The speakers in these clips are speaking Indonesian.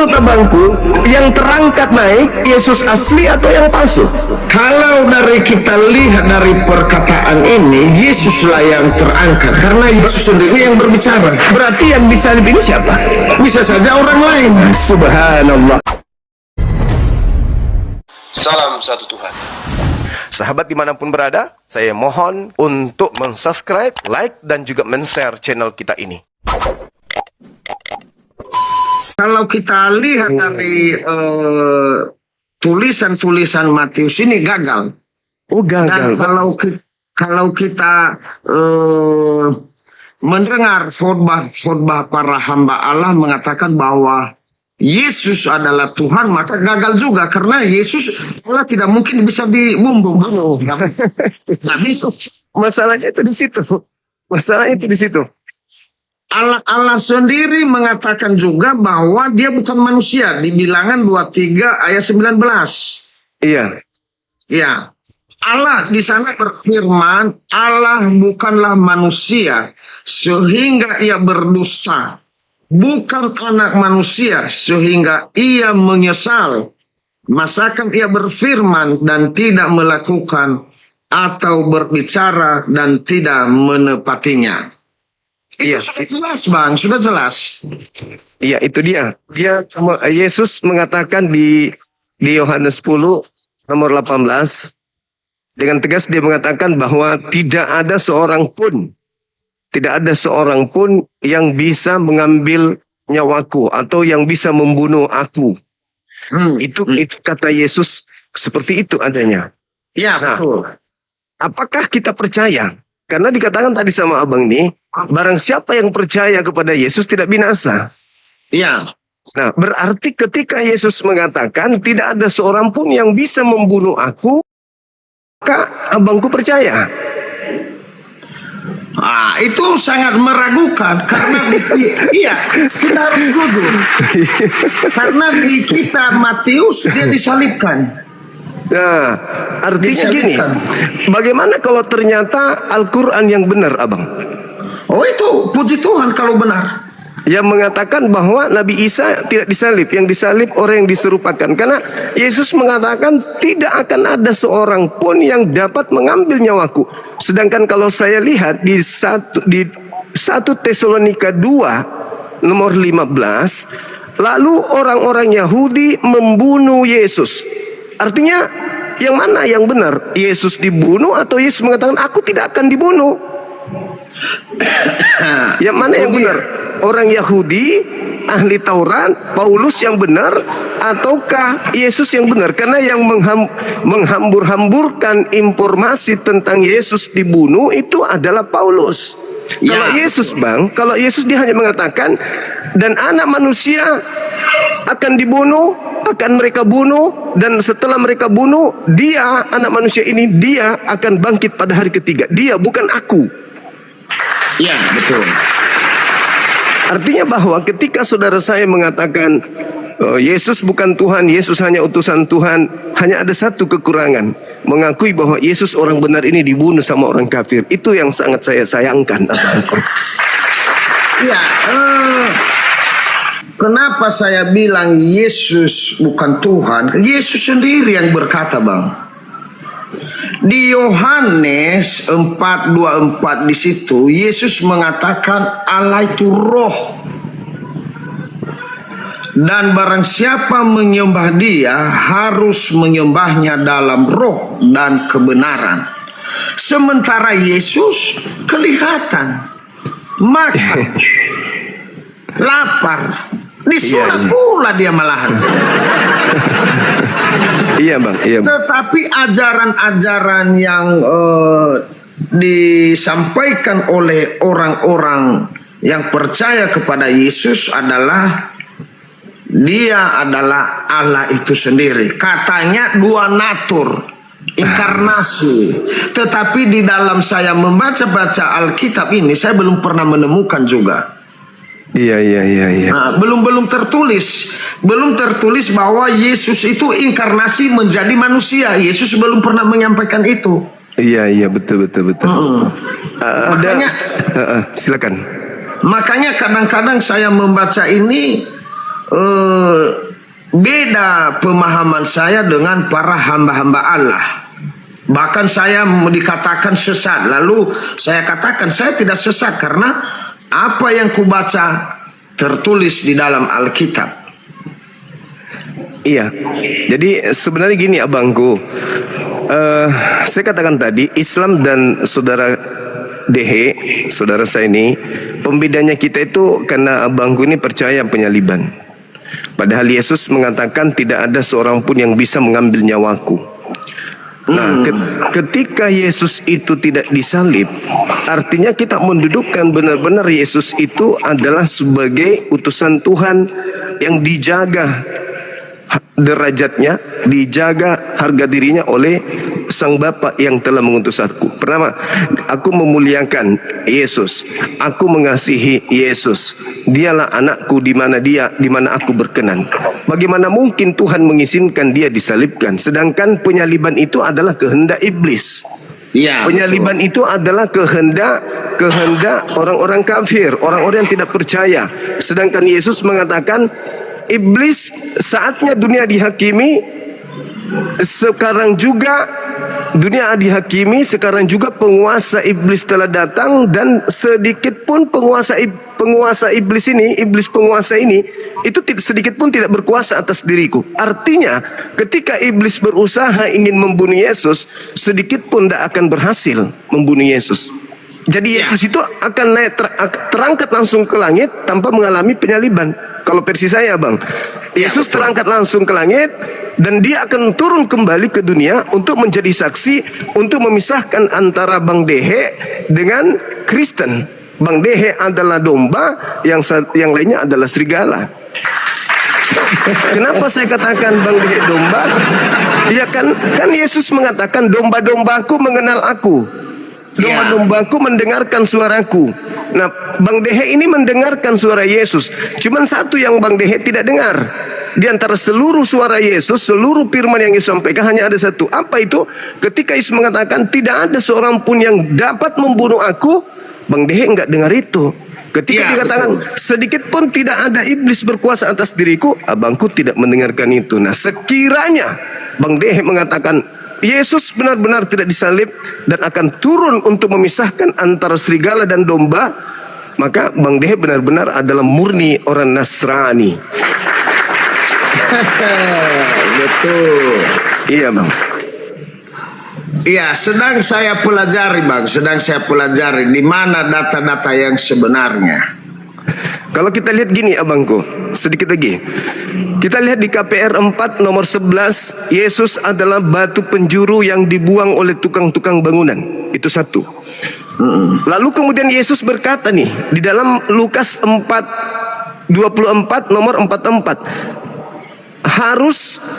menurut abangku yang terangkat naik Yesus asli atau yang palsu? Kalau dari kita lihat dari perkataan ini, Yesuslah yang terangkat karena Yesus sendiri yang berbicara. Berarti yang disalib ini siapa? Bisa saja orang lain. Subhanallah. Salam satu Tuhan. Sahabat dimanapun berada, saya mohon untuk mensubscribe, like, dan juga men-share channel kita ini. Kalau kita lihat dari tulisan-tulisan Matius ini gagal. Oh, gagal. Dan kalau kita mendengar khotbah para hamba Allah mengatakan bahwa Yesus adalah Tuhan, maka gagal juga karena Yesus Allah tidak mungkin bisa dibumbung. Nggak bisa. Masalahnya itu di situ. Allah sendiri mengatakan juga bahwa dia bukan manusia di Bilangan 23 ayat 19. Iya. Ya. Allah di sana berfirman, Allah bukanlah manusia sehingga ia berdusta. Bukan anak manusia sehingga ia menyesal. Masakan ia berfirman dan tidak melakukan, atau berbicara dan tidak menepatinya. Iya, sudah jelas Bang, sudah jelas. Iya, itu dia. Yesus mengatakan di Yohanes 10 nomor 18 dengan tegas dia mengatakan bahwa tidak ada seorang pun yang bisa mengambil nyawaku atau yang bisa membunuh aku. Itu kata Yesus seperti itu adanya. Ya, betul. Apakah kita percaya? Karena dikatakan tadi sama abang nih, barang siapa yang percaya kepada Yesus tidak binasa. Ya. Nah, berarti ketika Yesus mengatakan tidak ada seorang pun yang bisa membunuh aku, maka abangku percaya. Itu sangat meragukan karena iya, kita harus jujur. Karena di kitab Matius dia disalibkan. Nah, artinya gini, bagaimana kalau ternyata Al-Quran yang benar, abang? Oh, itu puji Tuhan kalau benar. Yang mengatakan bahwa Nabi Isa tidak disalib, yang disalib orang yang diserupakan. Karena Yesus mengatakan tidak akan ada seorang pun yang dapat mengambil nyawaku. Sedangkan kalau saya lihat di 1 Tesalonika 2 nomor 15, lalu orang-orang Yahudi membunuh Yesus. Artinya yang mana yang benar? Yesus dibunuh atau Yesus mengatakan aku tidak akan dibunuh? Yang mana yang benar? Orang Yahudi, ahli Taurat, Paulus yang benar, ataukah Yesus yang benar? Karena yang menghambur-hamburkan informasi tentang Yesus dibunuh itu adalah Paulus. Ya. Kalau Yesus, Bang, kalau Yesus dia hanya mengatakan dan anak manusia akan dibunuh, akan mereka bunuh, dan setelah mereka bunuh, dia, anak manusia ini, dia akan bangkit pada hari ketiga. Dia, bukan aku. Ya, betul. Artinya bahwa ketika saudara saya mengatakan Yesus bukan Tuhan, Yesus hanya utusan Tuhan, hanya ada satu kekurangan, mengakui bahwa Yesus orang benar ini dibunuh sama orang kafir. Itu yang sangat saya sayangkan, abangku. Ya, kenapa saya bilang Yesus bukan Tuhan? Yesus sendiri yang berkata, Bang. Di Yohanes 4:24 di situ Yesus mengatakan Allah itu roh. Dan barang siapa menyembah dia harus menyembahnya dalam roh dan kebenaran. Sementara Yesus kelihatan makan, lapar, disunat pula dia malahan. Iya, Bang. Iya, Bang. Tetapi ajaran-ajaran yang disampaikan oleh orang-orang yang percaya kepada Yesus adalah dia adalah Allah itu sendiri. Katanya dua natur, inkarnasi. Tetapi di dalam saya membaca-baca Alkitab ini, saya belum pernah menemukan juga. Iya. Nah, belum tertulis bahwa Yesus itu inkarnasi menjadi manusia. Yesus belum pernah menyampaikan itu. Iya, betul. Makanya, silakan. makanya kadang-kadang saya membaca ini beda pemahaman saya dengan para hamba-hamba Allah. Bahkan saya dikatakan sesat. Lalu saya katakan saya tidak sesat karena apa yang kubaca tertulis di dalam Alkitab. Iya. Jadi sebenarnya gini abangku. Saya katakan tadi Islam dan saudara Dehe, saudara saya ini, pembedanya kita itu karena abangku ini percaya penyaliban. Padahal Yesus mengatakan tidak ada seorang pun yang bisa mengambil nyawaku. Nah, ketika Yesus itu tidak disalib, artinya kita mendudukkan benar-benar Yesus itu adalah sebagai utusan Tuhan yang dijaga derajatnya, dijaga harga dirinya oleh Sang Bapa yang telah mengutus aku. Pertama, aku memuliakan Yesus, aku mengasihi Yesus. Dialah anakku di mana aku berkenan. Bagaimana mungkin Tuhan mengizinkan dia disalibkan, sedangkan penyaliban itu adalah kehendak iblis. Ya, penyaliban itu adalah kehendak orang-orang kafir, orang-orang yang tidak percaya. Sedangkan Yesus mengatakan, iblis saatnya dunia dihakimi, sekarang juga dunia dihakimi, sekarang juga penguasa iblis telah datang, dan sedikit pun penguasa iblis ini, iblis penguasa ini itu sedikit pun tidak berkuasa atas diriku. Artinya ketika iblis berusaha ingin membunuh Yesus, sedikit pun tidak akan berhasil membunuh Yesus. Jadi Yesus itu akan naik terangkat langsung ke langit tanpa mengalami penyaliban. Kalau versi saya, Bang, Yesus terangkat langsung ke langit dan dia akan turun kembali ke dunia untuk menjadi saksi, untuk memisahkan antara Bang Dehe dengan Kristen. Bang Dehe adalah domba, yang lainnya adalah serigala. Kenapa saya katakan Bang Dehe domba? Ya kan Yesus mengatakan domba-dombaku mengenal aku, domba-dombaku mendengarkan suaraku. Nah, Bang Dehe ini mendengarkan suara Yesus. Cuman satu yang Bang Dehe tidak dengar. Di antara seluruh suara Yesus, seluruh firman yang Yesus sampaikan, hanya ada satu. Apa itu? Ketika Yesus mengatakan tidak ada seorang pun yang dapat membunuh aku, Bang Dehe enggak dengar itu. Ketika dikatakan sedikit pun tidak ada iblis berkuasa atas diriku, abangku tidak mendengarkan itu. Nah, sekiranya Bang Dehe mengatakan Yesus benar-benar tidak disalib dan akan turun untuk memisahkan antara serigala dan domba, maka Bang Dehe benar-benar adalah murni orang Nasrani. Betul. Iya, Bang. Iya, sedang saya pelajari, Bang. Sedang saya pelajari di mana data-data yang sebenarnya. Kalau kita lihat gini abangku, sedikit lagi. Kita lihat di KPR 4 nomor 11, Yesus adalah batu penjuru yang dibuang oleh tukang-tukang bangunan. Itu satu. Lalu kemudian Yesus berkata nih, di dalam Lukas 4:24 nomor 44.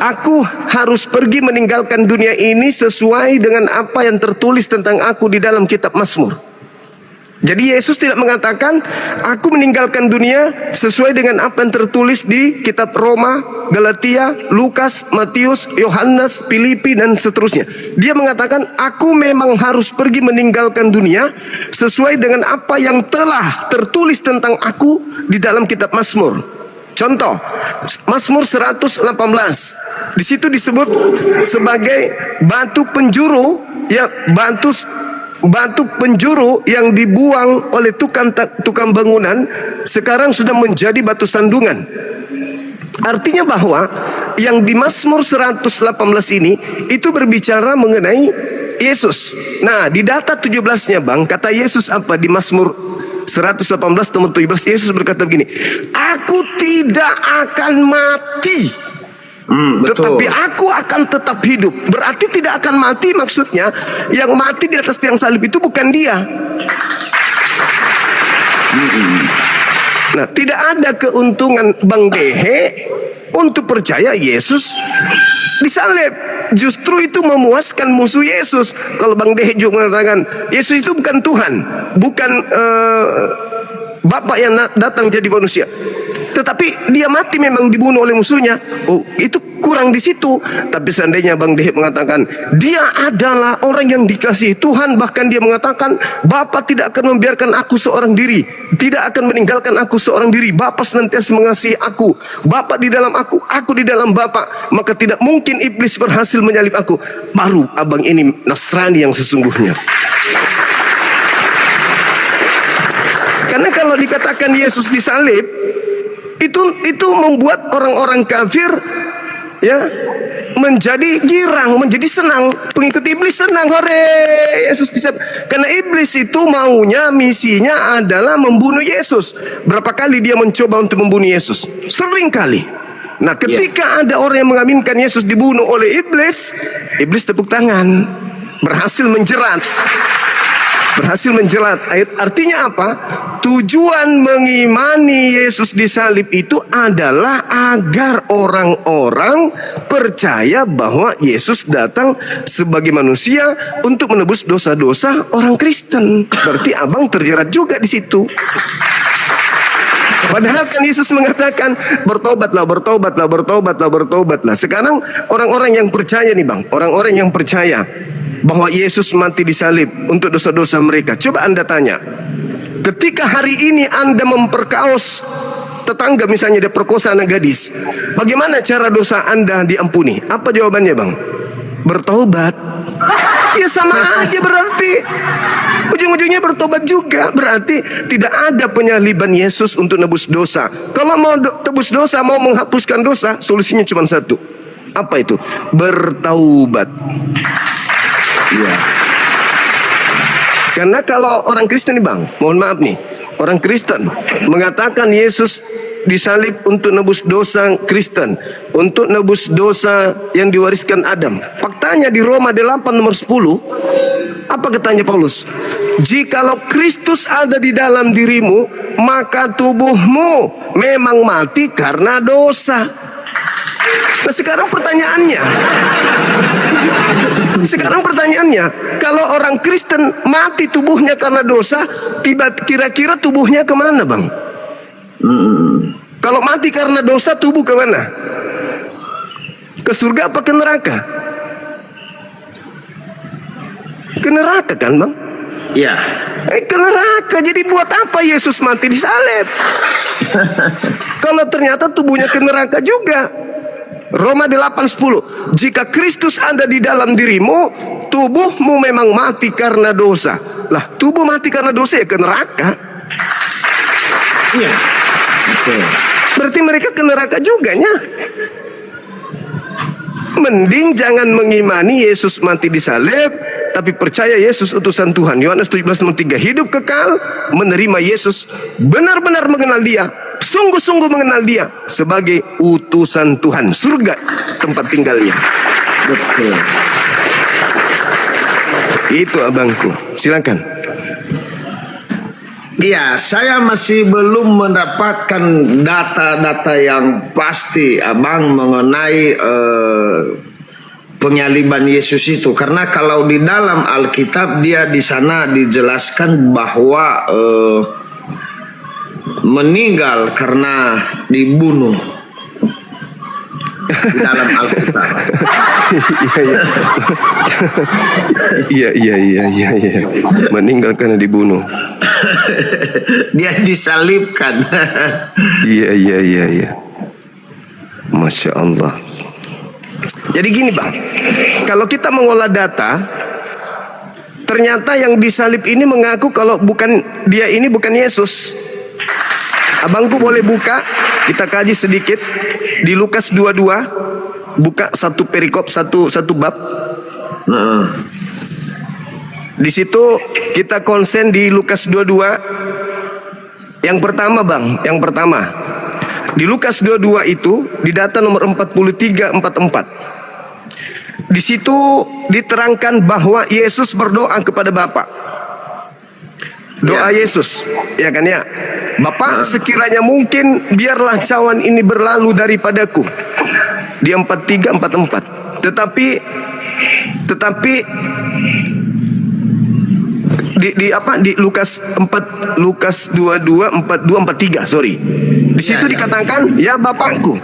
Aku harus pergi meninggalkan dunia ini sesuai dengan apa yang tertulis tentang aku di dalam kitab Mazmur. Jadi Yesus tidak mengatakan aku meninggalkan dunia sesuai dengan apa yang tertulis di kitab Roma, Galatia, Lukas, Matius, Yohanes, Filipi dan seterusnya. Dia mengatakan aku memang harus pergi meninggalkan dunia sesuai dengan apa yang telah tertulis tentang aku di dalam kitab Mazmur. Contoh, Mazmur 118. Di situ disebut sebagai batu penjuru, ya, batu penjuru yang dibuang oleh tukang bangunan sekarang sudah menjadi batu sandungan. Artinya bahwa yang di Mazmur 118 ini itu berbicara mengenai Yesus. Nah, di data 17-nya, Bang, kata Yesus apa di Mazmur 118 nomor 17? Yesus berkata begini, aku tidak akan mati, tetapi aku akan tetap hidup. Berarti tidak akan mati, maksudnya yang mati di atas tiang salib itu bukan dia. Nah, tidak ada keuntungan Bang Dehe untuk percaya Yesus disalib. Justru itu memuaskan musuh Yesus. Kalau Bang Dehe juga mengatakan Yesus itu bukan Tuhan, bukan Bapa yang datang jadi manusia, tetapi dia mati memang dibunuh oleh musuhnya. Oh, itu kurang di situ. Tapi seandainya Bang Dehe mengatakan dia adalah orang yang dikasihi Tuhan, bahkan dia mengatakan Bapa tidak akan membiarkan aku seorang diri, tidak akan meninggalkan aku seorang diri, Bapa senantiasa mengasihi aku, Bapa di dalam aku di dalam Bapa, maka tidak mungkin iblis berhasil menyalib aku. Baru abang ini Nasrani yang sesungguhnya. Karena kalau dikatakan Yesus disalib, itu membuat orang-orang kafir ya menjadi girang, menjadi senang. Pengikut iblis senang, hore, Yesus disalib. Karena iblis itu maunya, misinya adalah membunuh Yesus. Berapa kali dia mencoba untuk membunuh Yesus? Sering kali. Nah, ketika ada orang yang mengaminkan Yesus dibunuh oleh iblis, iblis tepuk tangan, berhasil menjerat. Artinya apa? Tujuan mengimani Yesus disalib itu adalah agar orang-orang percaya bahwa Yesus datang sebagai manusia untuk menebus dosa-dosa orang Kristen. Berarti abang terjerat juga di situ. Padahal kan Yesus mengatakan bertobatlah. Sekarang orang-orang yang percaya nih Bang, orang-orang yang percaya bahwa Yesus mati disalib untuk dosa-dosa mereka. Coba Anda tanya, ketika hari ini Anda memperkaos tetangga, misalnya dia perkosa anak gadis, bagaimana cara dosa Anda diampuni? Apa jawabannya Bang? Bertobat. Ya sama aja berarti. Ujung-ujungnya bertobat juga. Berarti tidak ada penyaliban Yesus untuk nebus dosa. Kalau mau tebus dosa, mau menghapuskan dosa, solusinya cuma satu. Apa itu? Bertaubat. Ya. Karena kalau orang Kristen nih Bang, mohon maaf nih, orang Kristen mengatakan Yesus disalib untuk nebus dosa Kristen, untuk nebus dosa yang diwariskan Adam. Faktanya di Roma 8 nomor 10, apa katanya Paulus? Jikalau Kristus ada di dalam dirimu, maka tubuhmu memang mati karena dosa. Nah sekarang pertanyaannya, kalau orang Kristen mati tubuhnya karena dosa, kira-kira tubuhnya kemana Bang? Kalau mati karena dosa, tubuh kemana? Ke surga apa ke neraka? Ke neraka kan Bang? Iya. Ke neraka. Jadi buat apa Yesus mati disalib? Kalau ternyata tubuhnya ke neraka juga. Roma 8:10, jika Kristus ada di dalam dirimu, tubuhmu memang mati karena dosa. Lah, tubuh mati karena dosa ya ke neraka. Iya. Oke. Berarti mereka ke neraka juga nya. Mending jangan mengimani Yesus mati disalib, tapi percaya Yesus utusan Tuhan. Yohanes 17:3, hidup kekal, menerima Yesus, benar-benar mengenal Dia, sungguh-sungguh mengenal Dia sebagai utusan Tuhan. Surga tempat tinggalnya. Betul. Itu abangku. Silakan. Iya, saya masih belum mendapatkan data-data yang pasti Abang mengenai penyaliban Yesus itu. Karena kalau di dalam Alkitab dia di sana dijelaskan bahwa meninggal karena dibunuh di dalam Alkitab. Iya. Meninggal karena dibunuh. Dia disalibkan. Iya. Masya Allah. Jadi gini Bang, kalau kita mengolah data, ternyata yang disalib ini mengaku kalau dia ini bukan Yesus. Abangku boleh buka, kita kaji sedikit di Lukas 22, buka satu perikop, satu bab. Nah. Di situ kita konsen di Lukas 22. Yang pertama Bang, di Lukas 22 itu di data nomor 4344. Di situ diterangkan bahwa Yesus berdoa kepada Bapa. Doa Yesus, ya kan ya. Bapa, sekiranya mungkin biarlah cawan ini berlalu daripadaku. Di 4344. Tetapi di Lukas 22 42 43, sorry. Di situ dikatakan, ya Bapakku,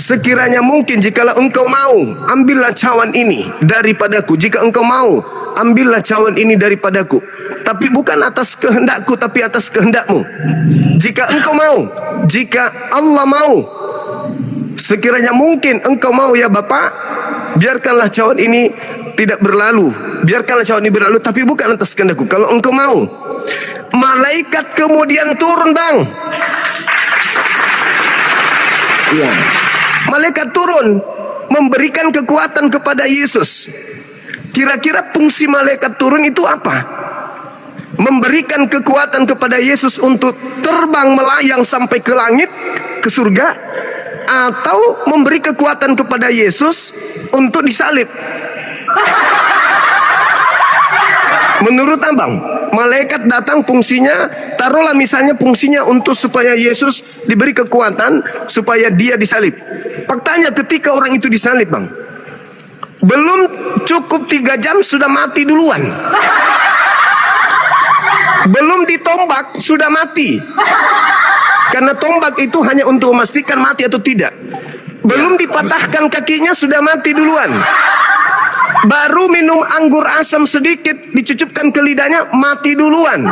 sekiranya mungkin jikalau engkau mau, ambillah cawan ini daripadaku. Jika engkau mau, ambillah cawan ini daripadaku, tapi bukan atas kehendakku, tapi atas kehendakmu. Jika engkau mau, jika Allah mau, sekiranya mungkin engkau mau ya Bapa, biarkanlah cawan ini tidak berlalu, biarkanlah cawan ini berlalu, tapi bukan atas kehendakku, kalau engkau mau. Malaikat kemudian turun, Bang. Ya. Malaikat turun memberikan kekuatan kepada Yesus. Kira-kira fungsi malaikat turun itu apa? Memberikan kekuatan kepada Yesus untuk terbang melayang sampai ke langit, ke surga, atau memberi kekuatan kepada Yesus untuk disalib? Menurut Abang, malaikat datang fungsinya, taruhlah misalnya fungsinya untuk supaya Yesus diberi kekuatan supaya dia disalib. Faktanya ketika orang itu disalib, Bang, belum cukup 3 jam sudah mati duluan. Belum ditombak sudah mati. Karena tombak itu hanya untuk memastikan mati atau tidak. Belum dipatahkan kakinya sudah mati duluan. Baru minum anggur asam sedikit dicucupkan ke lidahnya, mati duluan.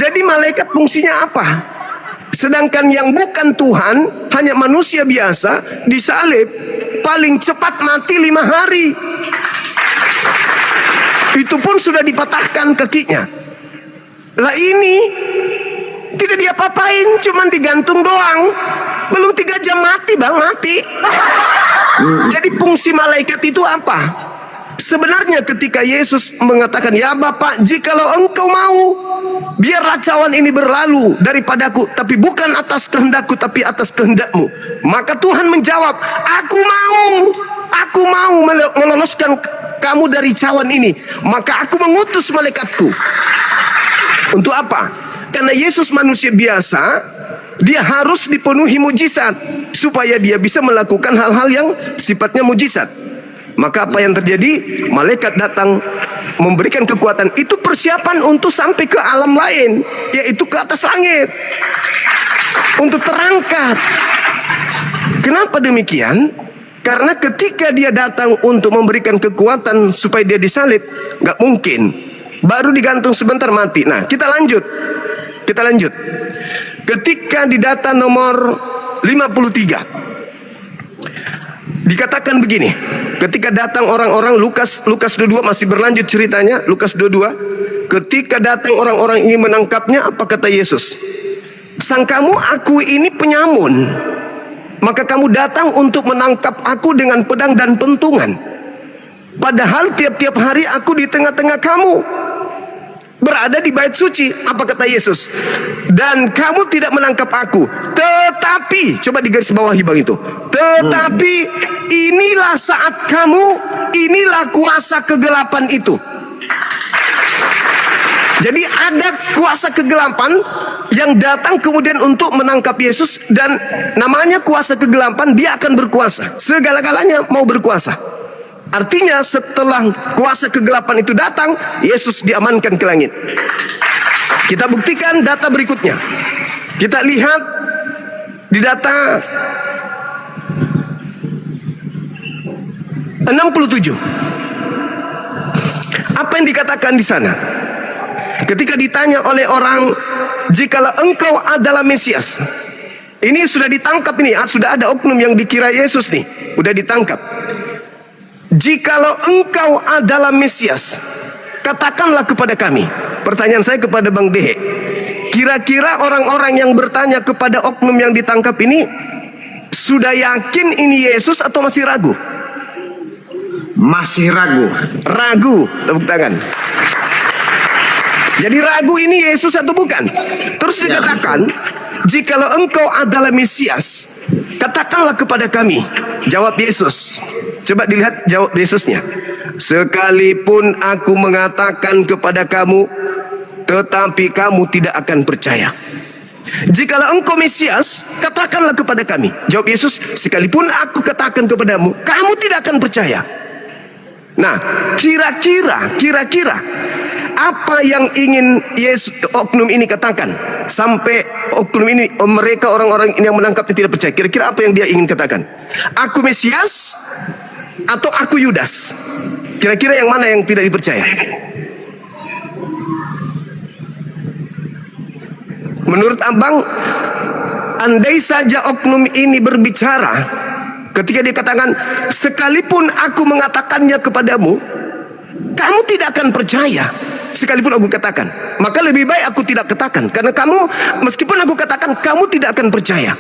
Jadi malaikat fungsinya apa? Sedangkan yang bukan Tuhan, hanya manusia biasa, disalib paling cepat mati 5 hari. Itu pun sudah dipatahkan kakinya. Lah ini tidak diapa-apain, cuman digantung doang. Belum 3 jam mati, Bang, mati. Jadi fungsi malaikat itu apa? Sebenarnya ketika Yesus mengatakan, ya Bapa, jikalau engkau mau, biarlah cawan ini berlalu daripadaku, tapi bukan atas kehendakku, tapi atas kehendakmu. Maka Tuhan menjawab, aku mau meloloskan kamu dari cawan ini, maka aku mengutus malaikatku. Untuk apa? Karena Yesus manusia biasa, dia harus dipenuhi mujizat supaya dia bisa melakukan hal-hal yang sifatnya mujizat. Maka apa yang terjadi? Malaikat datang memberikan kekuatan. Itu persiapan untuk sampai ke alam lain, yaitu ke atas langit, untuk terangkat. Kenapa demikian? Karena ketika dia datang untuk memberikan kekuatan supaya dia disalib, nggak mungkin baru digantung sebentar mati. Nah, kita lanjut. Ketika di data nomor 53 dikatakan begini, ketika datang orang-orang, Lukas 22 masih berlanjut ceritanya. Lukas 22, ketika datang orang-orang ingin menangkapnya, apa kata Yesus? Sangkamu aku ini penyamun, maka kamu datang untuk menangkap aku dengan pedang dan pentungan, padahal tiap-tiap hari aku di tengah-tengah kamu, berada di bait suci. Apa kata Yesus? Dan kamu tidak menangkap aku, tetapi, coba digaris bawahi Bang itu, tetapi inilah saat kamu, inilah kuasa kegelapan itu. Jadi ada kuasa kegelapan yang datang kemudian untuk menangkap Yesus, dan namanya kuasa kegelapan, dia akan berkuasa, segala-galanya mau berkuasa. Artinya setelah kuasa kegelapan itu datang, Yesus diamankan ke langit. Kita buktikan data berikutnya. Kita lihat di data 67. Apa yang dikatakan di sana? Ketika ditanya oleh orang, jikalau engkau adalah Mesias. Ini sudah ditangkap ini, sudah ada oknum yang dikira Yesus nih, udah ditangkap. Jikalau engkau adalah Mesias, katakanlah kepada kami. Pertanyaan saya kepada Bang Dehe, kira-kira orang-orang yang bertanya kepada oknum yang ditangkap ini sudah yakin ini Yesus atau masih ragu? Masih ragu. Ragu, tepuk tangan. Jadi ragu ini Yesus atau bukan? Terus dikatakan, jikalau engkau adalah Mesias, katakanlah kepada kami. Jawab Yesus. Coba dilihat jawab Yesusnya. Sekalipun aku mengatakan kepada kamu, tetapi kamu tidak akan percaya. Jikalau engkau Mesias, katakanlah kepada kami. Jawab Yesus, sekalipun aku katakan kepadamu, kamu tidak akan percaya. Nah, kira-kira apa yang ingin Yesus, oknum ini katakan sampai oknum ini, mereka orang-orang yang menangkapnya tidak percaya. Kira-kira apa yang dia ingin katakan? Aku Mesias atau aku Yudas? Kira-kira yang mana yang tidak dipercaya? Menurut abang, andai saja oknum ini berbicara, ketika dia katakan, sekalipun aku mengatakannya kepadamu, kamu tidak akan percaya. Sekalipun aku katakan, maka lebih baik aku tidak katakan, karena kamu, meskipun aku katakan, kamu tidak akan percaya.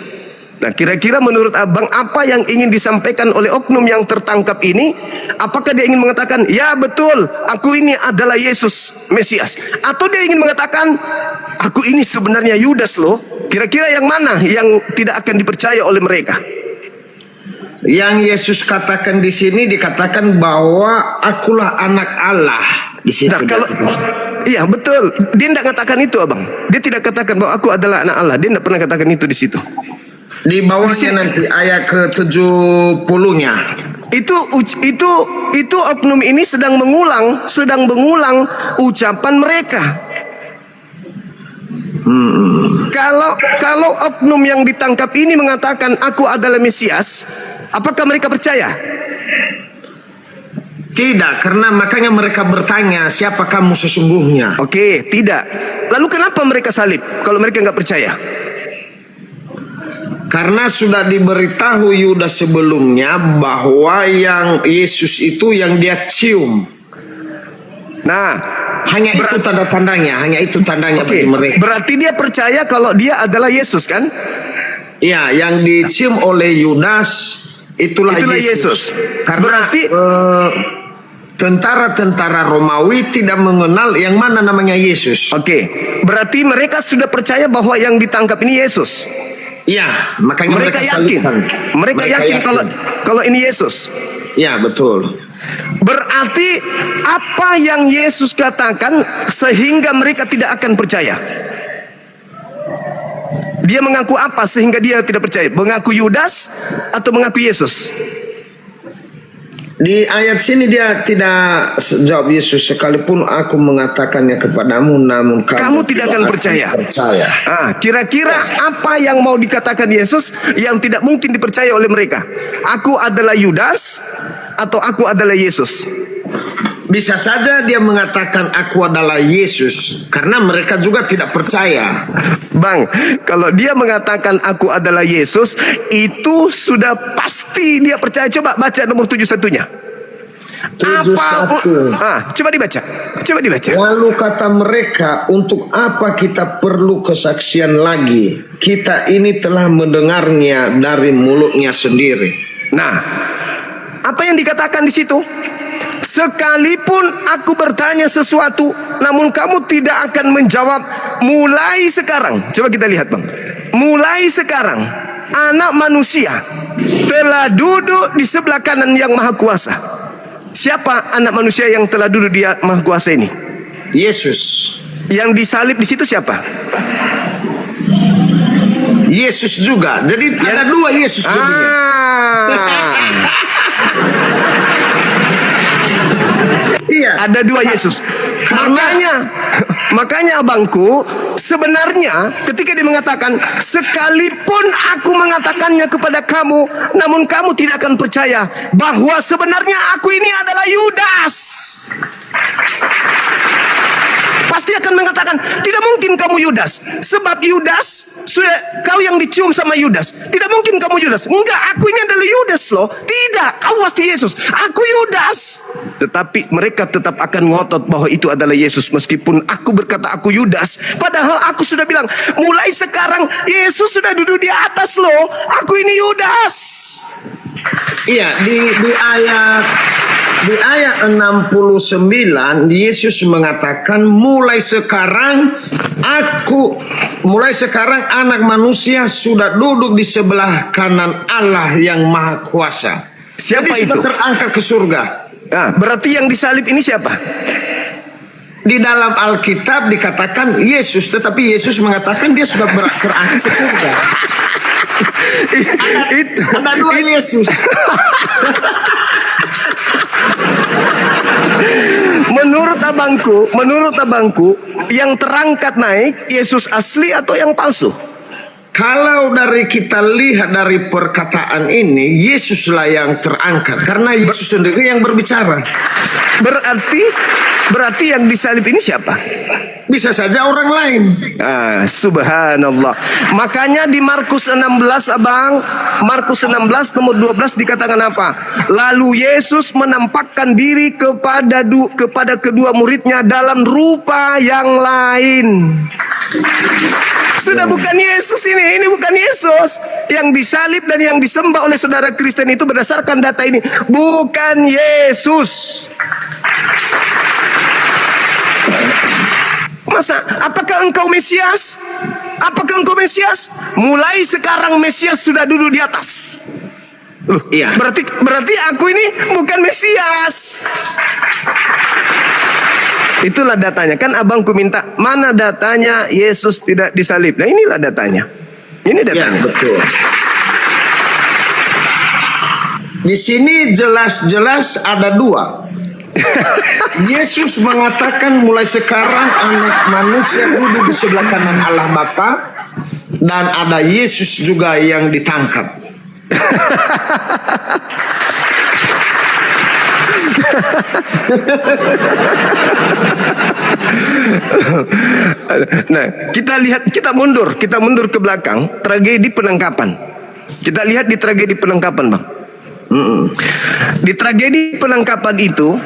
Nah, kira-kira menurut abang, apa yang ingin disampaikan oleh oknum yang tertangkap ini? Apakah dia ingin mengatakan, ya betul, aku ini adalah Yesus Mesias, atau dia ingin mengatakan, aku ini sebenarnya Yudas loh? Kira-kira yang mana yang tidak akan dipercaya oleh mereka? Yang Yesus katakan di sini dikatakan bahwa akulah anak Allah di situ. Nah, kalau iya betul, dia tidak katakan itu, abang. Dia tidak katakan bahwa aku adalah anak Allah. Dia tidak pernah katakan itu di situ. Di bawahnya nanti ayat ke-70-nya. Itu oknum ini sedang mengulang ucapan mereka. Kalau oknum yang ditangkap ini mengatakan aku adalah Mesias, apakah mereka percaya? Tidak, karena makanya mereka bertanya, siapa kamu sesungguhnya? Oke, tidak. Lalu kenapa mereka salib kalau mereka nggak percaya? Karena sudah diberitahu Yudas sebelumnya bahwa yang Yesus itu yang dia cium. Nah, hanya itu tanda-tandanya, bagi mereka. Berarti dia percaya kalau dia adalah Yesus, kan? Iya, yang dicium oleh Yudas itulah Yesus. Karena berarti tentara-tentara Romawi tidak mengenal yang mana namanya Yesus. Oke, berarti mereka sudah percaya bahwa yang ditangkap ini Yesus. Iya, makanya mereka yakin. Mereka yakin kalau ini Yesus. Ya, betul. Berarti apa yang Yesus katakan sehingga mereka tidak akan percaya? Dia mengaku apa sehingga dia tidak percaya? Mengaku Yudas atau mengaku Yesus? Di ayat sini dia tidak jawab Yesus, sekalipun aku mengatakannya kepadamu, namun kamu tidak akan percaya. Kira-kira apa yang mau dikatakan Yesus yang tidak mungkin dipercaya oleh mereka? Aku adalah Yudas atau aku adalah Yesus? Bisa saja dia mengatakan aku adalah Yesus, karena mereka juga tidak percaya. Bang, kalau dia mengatakan aku adalah Yesus, itu sudah pasti dia percaya. Coba baca nomor 71-nya. Coba dibaca. Lalu kata mereka, untuk apa kita perlu kesaksian lagi? Kita ini telah mendengarnya dari mulutnya sendiri. Nah, apa yang dikatakan di situ? Sekalipun aku bertanya sesuatu, namun kamu tidak akan menjawab. Mulai sekarang, coba kita lihat, bang. Mulai sekarang, Anak Manusia telah duduk di sebelah kanan Yang Maha Kuasa. Siapa Anak Manusia yang telah duduk di Maha Kuasa ini? Yesus. Yang disalib di situ siapa? Yesus juga. Jadi ada dua Yesus jadinya. Iya, ada dua Yesus. Makanya abangku, sebenarnya ketika dia mengatakan sekalipun aku mengatakannya kepada kamu, namun kamu tidak akan percaya bahwa sebenarnya aku ini adalah Yudas. Pasti akan mengatakan tidak mungkin kamu Yudas, sebab Yudas sudah kau yang dicium sama Yudas. Tidak mungkin kamu Yudas. Enggak, aku ini adalah Yudas loh. Tidak, kau pasti Yesus. Aku Yudas. Tetapi mereka tetap akan ngotot bahwa itu adalah Yesus, meskipun aku berkata aku Yudas. Padahal aku sudah bilang mulai sekarang Yesus sudah duduk di atas loh. Aku ini Yudas. Iya, di ayat 69 Yesus mengatakan mulai sekarang Anak Manusia sudah duduk di sebelah kanan Allah yang Maha Kuasa. Siapa Jadi itu? Sudah terangkat ke surga. Berarti yang disalib ini siapa? Di dalam Alkitab dikatakan Yesus, tetapi Yesus mengatakan dia sudah terangkat ke surga. Ada dua Yesus. Menurut abangku, yang terangkat naik Yesus asli atau yang palsu? Kalau dari kita lihat dari perkataan ini, Yesuslah yang terangkat karena Yesus sendiri yang berbicara. Berarti yang disalib ini siapa? Bisa saja orang lain. Subhanallah. Makanya di Markus 16, Abang, Markus 16 nomor 12 dikatakan apa? Lalu Yesus menampakkan diri kepada kedua muridnya dalam rupa yang lain. Sudah bukan Yesus ini bukan Yesus. Yang disalib dan yang disembah oleh saudara Kristen itu berdasarkan data ini bukan Yesus. Masa, apakah engkau Mesias? Apakah engkau Mesias? Mulai sekarang Mesias sudah duduk di atas. Loh, Iya. Berarti aku ini bukan Mesias. Itulah datanya. Kan abangku minta, mana datanya Yesus tidak disalib? Nah, inilah datanya. Ini Ya, datanya. betul. Di sini jelas-jelas ada dua. Yesus mengatakan mulai sekarang anak manusia duduk di sebelah kanan Allah Bapa, dan ada Yesus juga yang ditangkap. Nah, kita mundur ke belakang, tragedi penangkapan. Kita lihat di tragedi penangkapan, Bang. Di tragedi penangkapan itu,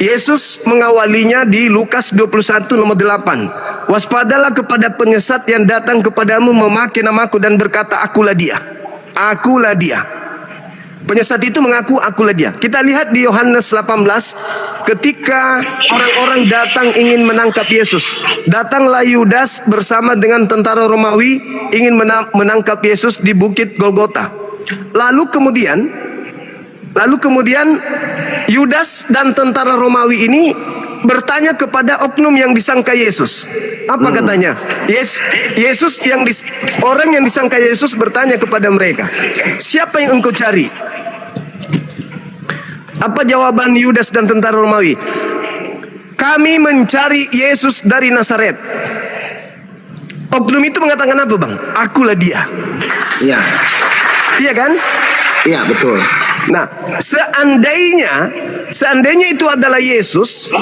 Yesus mengawalinya di Lukas 21 nomor 8. Waspadalah kepada penyesat yang datang kepadamu memakai namaku dan berkata, akulah dia. Akulah dia. Penyesat itu mengaku akulah dia. Kita lihat di Yohanes 18 ketika orang-orang datang ingin menangkap Yesus. Datanglah Yudas bersama dengan tentara Romawi ingin menangkap Yesus di bukit Golgota. Lalu kemudian Yudas dan tentara Romawi ini bertanya kepada oknum yang disangka Yesus. Apa katanya? Orang yang disangka Yesus bertanya kepada mereka, siapa yang engkau cari? Apa jawaban Yudas dan tentara Romawi? Kami mencari Yesus dari Nazaret. Oknum itu mengatakan apa, Bang? Akulah dia. Ya, Iya kan? iya betul. Nah, seandainya itu adalah Yesus,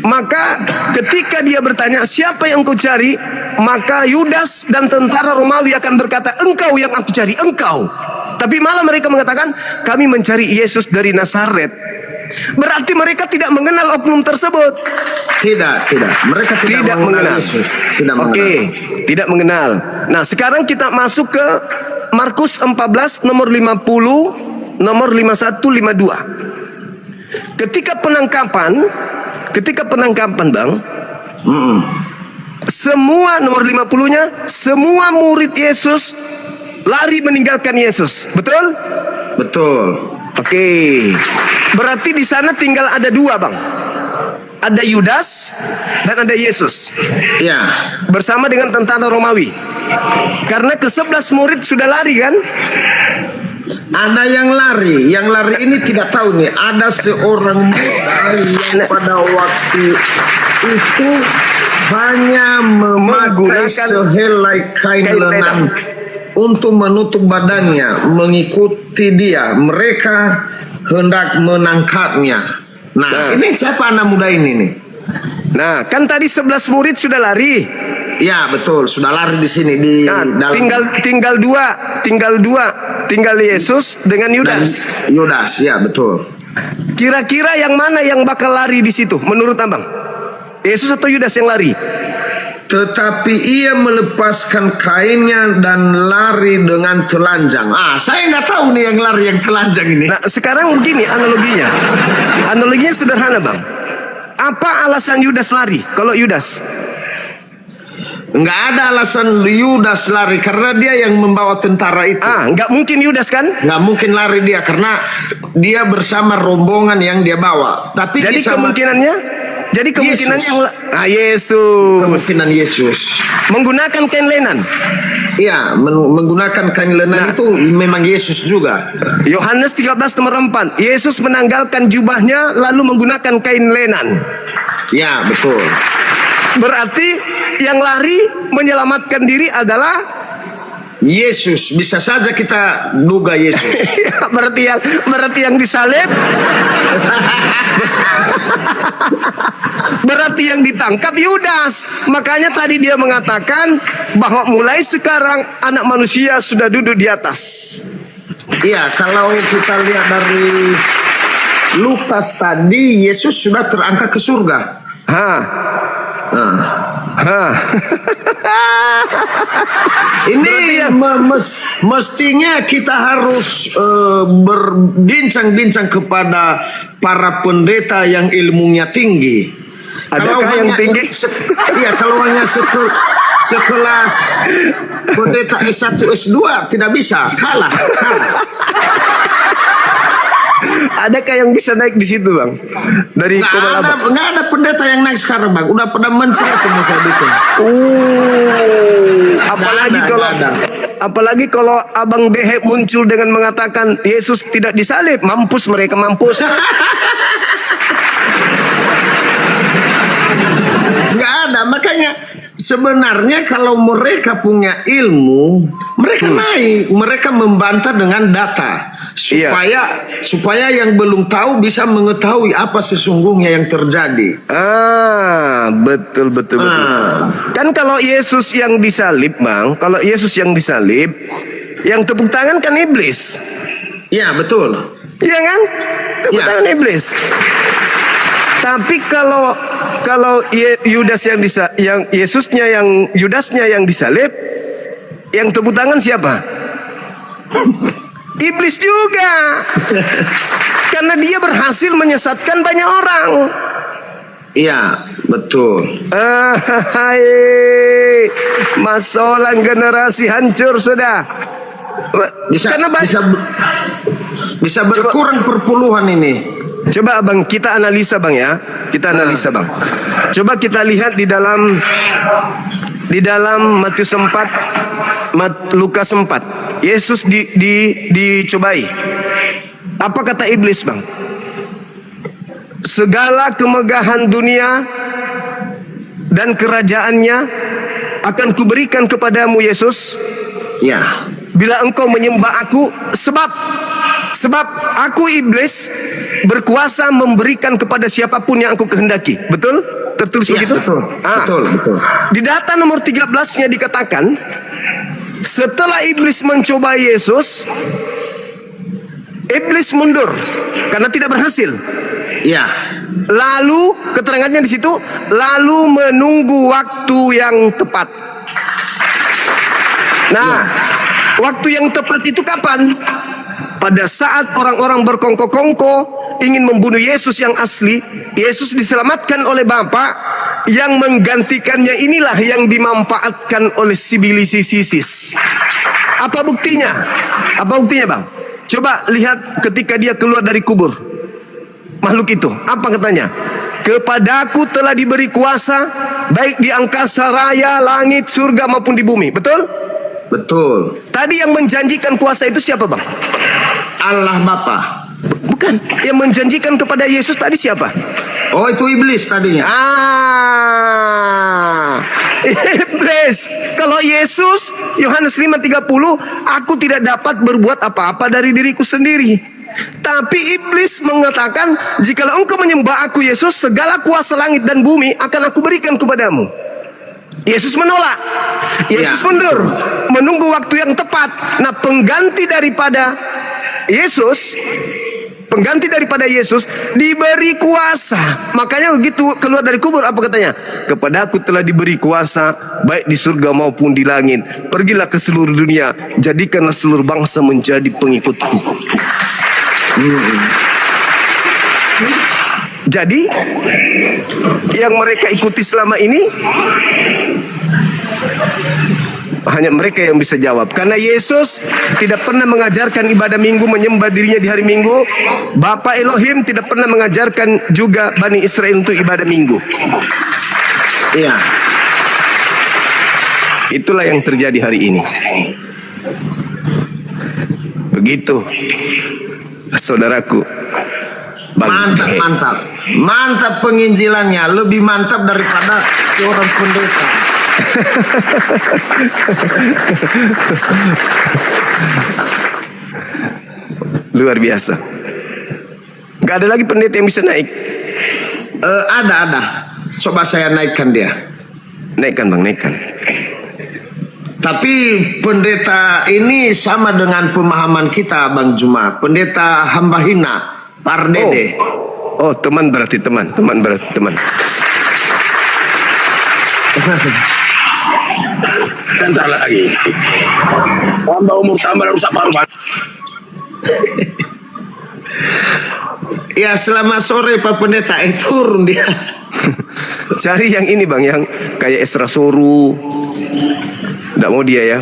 maka ketika dia bertanya siapa yang engkau cari, maka Yudas dan tentara Romawi akan berkata, engkau yang aku cari, engkau. Tapi malah mereka mengatakan, kami mencari Yesus dari Nazaret. Berarti mereka tidak mengenal oknum tersebut. Tidak. Mereka tidak mengenal Yesus. Tidak mengenal. Nah, sekarang kita masuk ke Markus 14 nomor 50, nomor 51, 52. Ketika penangkapan, Bang, semua nomor 50-nya, semua murid Yesus lari meninggalkan Yesus. Betul? Betul. Oke. Berarti di sana tinggal ada dua, Bang. Ada Yudas dan ada Yesus. Ya. Bersama dengan tentara Romawi. Karena ke-11 murid sudah lari kan? Ada yang lari ini tidak tahu nih. Ada seorang muda yang pada waktu itu hanya memakai sehelai kain lenan untuk menutup badannya, mengikuti dia. Mereka hendak menangkapnya. Nah, ini siapa anak muda ini nih? Nah, kan tadi 11 murid sudah lari. Ya, betul, sudah lari di sini di dalam. Tinggal dua, tinggal Yesus dengan Yudas. Yudas, ya betul. Kira-kira yang mana yang bakal lari di situ menurut Abang? Yesus atau Yudas yang lari? Tetapi ia melepaskan kainnya dan lari dengan telanjang. Saya nggak tahu nih yang lari yang telanjang ini. Nah, sekarang begini analoginya. Analoginya sederhana, Bang. Apa alasan Yudas lari? Kalau Yudas? Nggak ada alasan Yudas lari karena dia yang membawa tentara itu. Nggak mungkin Yudas kan? Nggak mungkin lari dia karena dia bersama rombongan yang dia bawa. Tapi Jadi kemungkinannya Yesus. Yesus. Kemungkinan Yesus Menggunakan kain lenan. Iya, menggunakan kain lenan itu memang Yesus juga. Yohanes 13 nomor 4. Yesus menanggalkan jubahnya lalu menggunakan kain lenan. Ya, betul. Berarti yang lari menyelamatkan diri adalah Yesus, bisa saja kita duga Yesus. berarti yang disalib berarti yang ditangkap Yudas. Makanya tadi dia mengatakan bahwa mulai sekarang anak manusia sudah duduk di atas. Iya, kalau kita lihat dari Lukas tadi, Yesus sudah terangkat ke surga. Ini mestinya kita harus berbincang-bincang kepada para pendeta yang ilmunya tinggi. Adakah yang tinggi? Iya, kalau hanya sekelas pendeta S1 S2 tidak bisa, kalah. Adakah yang bisa naik di situ, Bang? Dari nggak ada pendeta yang naik sekarang, Bang. Udah pada mencari semua saya bikin. Apalagi kalau Abang Dehe muncul dengan mengatakan Yesus tidak disalib, mampus mereka, mampus. Nggak ada, makanya sebenarnya kalau mereka punya ilmu, mereka naik, mereka membantah dengan data supaya yang belum tahu bisa mengetahui apa sesungguhnya yang terjadi. Betul. Kan kalau Yesus yang disalib, Bang, kalau Yesus yang disalib, yang tepuk tangan kan iblis. Iya, betul. Iya kan? Tepuk tangan iblis. Tapi kalau Yudas yang Yesusnya yang Yudasnya yang disalib, yang tepuk tangan siapa? Iblis juga. Karena dia berhasil menyesatkan banyak orang. Iya, betul. Masalah generasi hancur sudah. Bisa berkurang perpuluhan ini. Coba Abang kita analisa, Bang, ya. Kita analisa, Bang. Coba kita lihat di dalam Matius 4, Lukas 4. Yesus dicobai. Apa kata iblis, Bang? Segala kemegahan dunia dan kerajaannya akan kuberikan kepadamu, Yesus. Ya. Bila engkau menyembah aku, sebab aku iblis berkuasa memberikan kepada siapapun yang aku kehendaki. Betul? Tertulis begitu? Betul. Di data nomor 13-nya dikatakan, setelah iblis mencoba Yesus, iblis mundur karena tidak berhasil. Iya. Lalu keterangannya di situ, lalu menunggu waktu yang tepat. Nah, waktu yang tepat itu kapan? Pada saat orang-orang berkongko-kongko ingin membunuh Yesus yang asli, Yesus diselamatkan oleh Bapa, yang menggantikannya inilah yang dimanfaatkan oleh sibilisisis. Apa buktinya? Apa buktinya, Bang? Coba lihat ketika dia keluar dari kubur. Makhluk itu, apa katanya? Kepadaku telah diberi kuasa baik di angkasa raya, langit, surga maupun di bumi. Betul? Betul. Tadi yang menjanjikan kuasa itu siapa, Bang? Allah Bapa. Bukan. Yang menjanjikan kepada Yesus tadi siapa? Oh, itu iblis tadinya. Iblis. Kalau Yesus, Yohanes 5:30, aku tidak dapat berbuat apa-apa dari diriku sendiri. Tapi iblis mengatakan, jikalau engkau menyembah aku, Yesus, segala kuasa langit dan bumi akan aku berikan kepadamu. Yesus menolak. Yesus mundur, menunggu waktu yang tepat. Nah, pengganti daripada Yesus diberi kuasa. Makanya begitu keluar dari kubur, apa katanya? Kepadaku telah diberi kuasa baik di surga maupun di langit. Pergilah ke seluruh dunia, jadikanlah seluruh bangsa menjadi pengikutku. Jadi yang mereka ikuti selama ini hanya mereka yang bisa jawab. Karena Yesus tidak pernah mengajarkan ibadah minggu, menyembah dirinya di hari Minggu. Bapa Elohim tidak pernah mengajarkan juga Bani Israel untuk ibadah minggu. Iya. Itulah yang terjadi hari ini. Begitu, saudaraku. Mantap penginjilannya, lebih mantap daripada seorang pendeta. Luar biasa. Gak ada lagi pendeta yang bisa naik. Ada. Coba saya naikkan dia. Naikkan bang, naikkan. Tapi pendeta ini sama dengan pemahaman kita Bang Juma. Pendeta hamba hina, Pardede. Oh, teman berarti teman. Bentar lagi. Tambah umur tambah rusak paru-paru. Ya, selamat sore Pak Pendeta. Turun dia. Cari yang ini bang, yang kayak Esra Soru. Nggak mau dia ya.